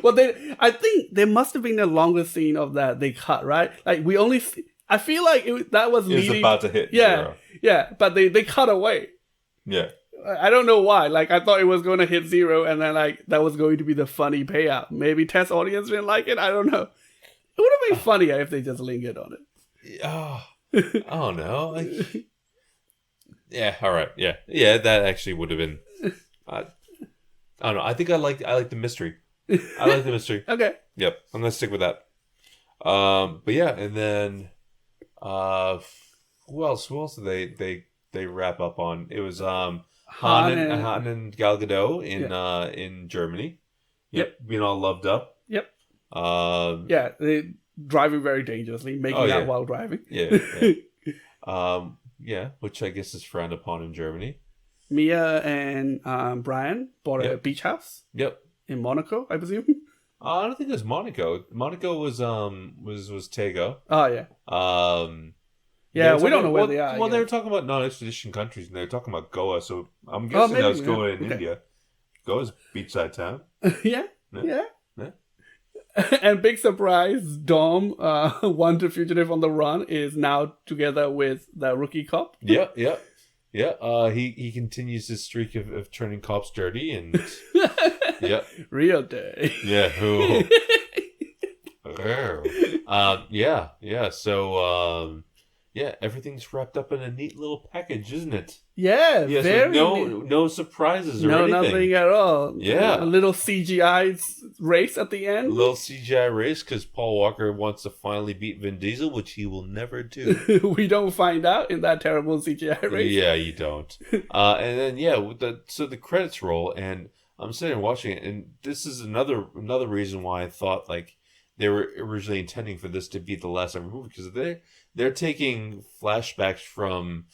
Well, I think there must have been the longest scene of that they cut, right? Like we only, I feel like that was It was leading. about to hit 0. Yeah, but they cut away. Yeah. I don't know why. Like I thought it was going to hit 0, and then like that was going to be the funny payout. Maybe test audience didn't like it. I don't know. It would have been funnier if they just lingered on it. Oh, I don't know. Yeah, all right. Yeah, that actually would have been. I don't know. I think I like the mystery. I like the mystery. Okay. Yep, I'm gonna stick with that. But yeah, and then who else? Who else did they wrap up on? It was Han and Gal Gadot in Germany. Yep, being all loved up. Yep. Yeah, they driving very dangerously, making out while driving. Yeah, which I guess is frowned upon in Germany. Mia and Brian bought a beach house. Yep. In Monaco, I presume. I don't think it was Monaco. Monaco was Tego. Oh yeah. We don't know where they are. Well, they were talking about non-extradition countries, and they were talking about Goa. So I'm guessing that was Goa in India. Goa's beachside town. Yeah. And big surprise, Dom, wanted fugitive on the run, is now together with the rookie cop. Yeah. He continues his streak of turning cops dirty, and real day. Yeah. So everything's wrapped up in a neat little package, isn't it? Yeah, very. No surprises or anything. Nothing at all. Yeah, a little CGI race at the end. A little CGI race because Paul Walker wants to finally beat Vin Diesel, which he will never do. We don't find out in that terrible CGI race. Yeah, you don't. And then the credits roll, and I'm sitting there watching it, and this is another reason why I thought like they were originally intending for this to be the last ever movie, because they're taking flashbacks from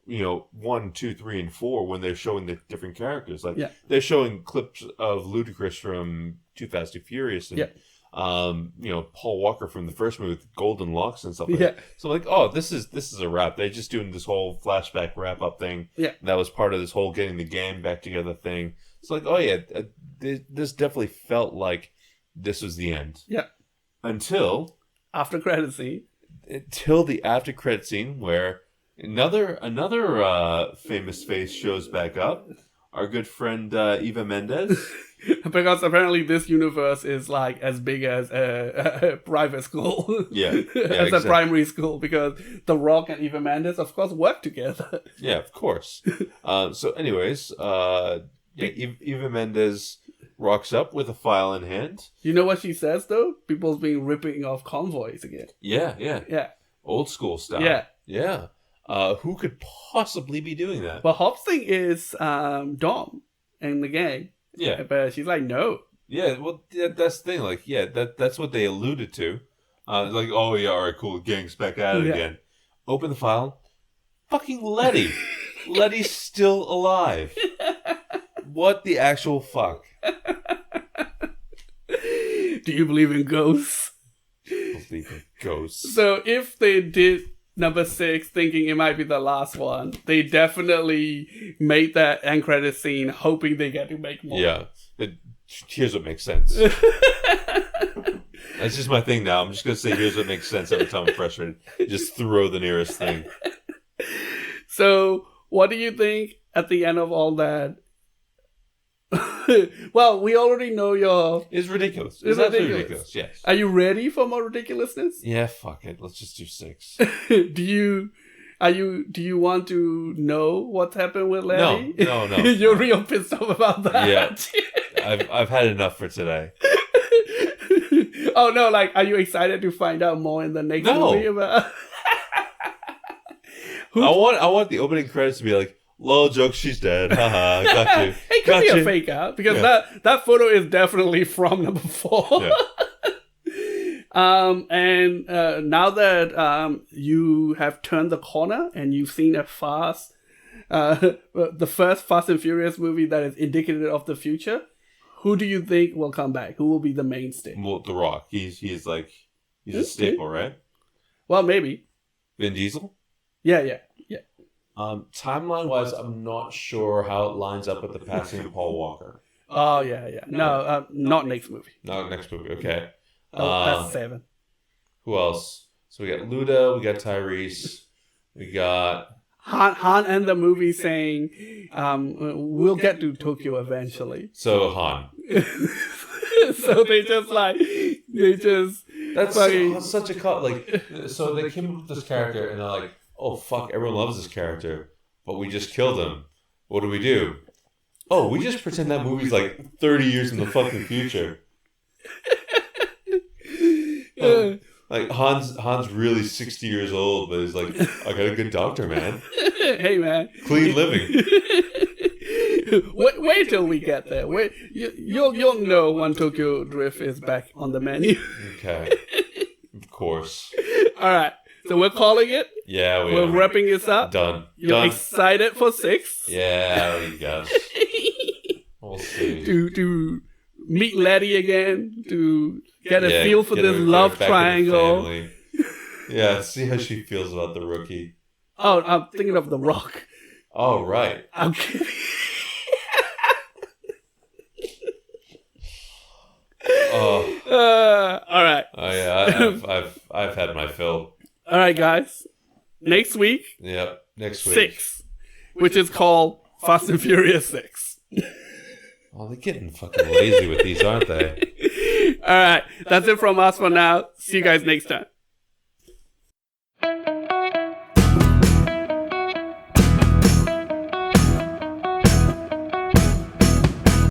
1, 2, 3, and 4 when they're showing the different characters. Like they're showing clips of Ludacris from Too Fast, Too Furious, and Paul Walker from the first movie with golden locks and stuff like that. So like, oh, this is a wrap. They're just doing this whole flashback wrap up thing. Yeah, that was part of this whole getting the gang back together thing. It's like, oh yeah, this definitely felt like this was the end. Yeah. Until after credit scene. Until the after credit scene where another famous face shows back up. Our good friend Eva Mendes. Because apparently this universe is like as big as a private school. Yeah. As a primary school, because The Rock and Eva Mendes, of course, work together. Yeah, of course. So anyways, Eva Mendes rocks up with a file in hand. You know what she says, though? People's been ripping off convoys again. Yeah. Old school style. Yeah. Who could possibly be doing that? Well, Hop's thing is Dom and the gang. Yeah. But she's like, no. Yeah, well, that's the thing. Like, that's what they alluded to. Like, oh, yeah, all right, cool. The gang's back at it again. Open the file. Fucking Letty. Letty's still alive. What the actual fuck? Do you believe in ghosts? Believe in ghosts. So if they did number 6 thinking it might be the last one, they definitely made that end credit scene hoping they get to make more. Yeah. Here's what makes sense. That's just my thing now. I'm just going to say here's what makes sense every time I'm frustrated. Just throw the nearest thing. So what do you think at the end of all that? Well, we already know your... It's ridiculous. It's absolutely ridiculous. Yes. Are you ready for more ridiculousness? Yeah, fuck it. Let's just do 6. Do you want to know what's happened with Larry? No. You're real pissed off about that. Yeah. I've had enough for today. Oh no, like, are you excited to find out more in the next movie about... I want the opening credits to be like, lol, joke, she's dead. Haha, got you. It could be a fake out, because that photo is definitely from number 4. Yeah. And now that you have turned the corner and you've seen the first Fast and Furious movie that is indicative of the future, who do you think will come back? Who will be the mainstay? Well, The Rock. He's a staple, right? Well, maybe. Vin Diesel? Yeah. Timeline-wise, I'm not sure how it lines up with the passing of Paul Walker. Oh, yeah. No, not next movie. Not next movie, okay. That's 7. Who else? So we got Luda, we got Tyrese, we got... Han and the movie saying, we'll get to Tokyo eventually. So Han. So That's such a cut. Like, so they came up with this character and they're like, oh fuck, everyone loves this character, but we just killed him. What do? Oh, we just pretend that movie's like 30 years in the fucking future. Like Han's really 60 years old, but he's like, I got a good doctor, man. Hey, man. Clean living. Wait till we get there. Wait, you'll know when Tokyo Drift is back on the menu. Okay. Of course. All right. So we're calling it. Yeah, we're wrapping this up. Done. You're excited for 6? Yeah, I guess. We'll see. To meet Letty again, to get a feel for this love triangle. Yeah, see how she feels about the rookie. Oh, I'm thinking of The Rock. Oh, right. I'm kidding. All right. Oh yeah, I've had my fill. All right, guys. Next week. Yep. Next week. 6, which is called Fast and Furious 6. Oh, they're getting fucking lazy with these, aren't they? All right. That's it from us for now. See you guys next time.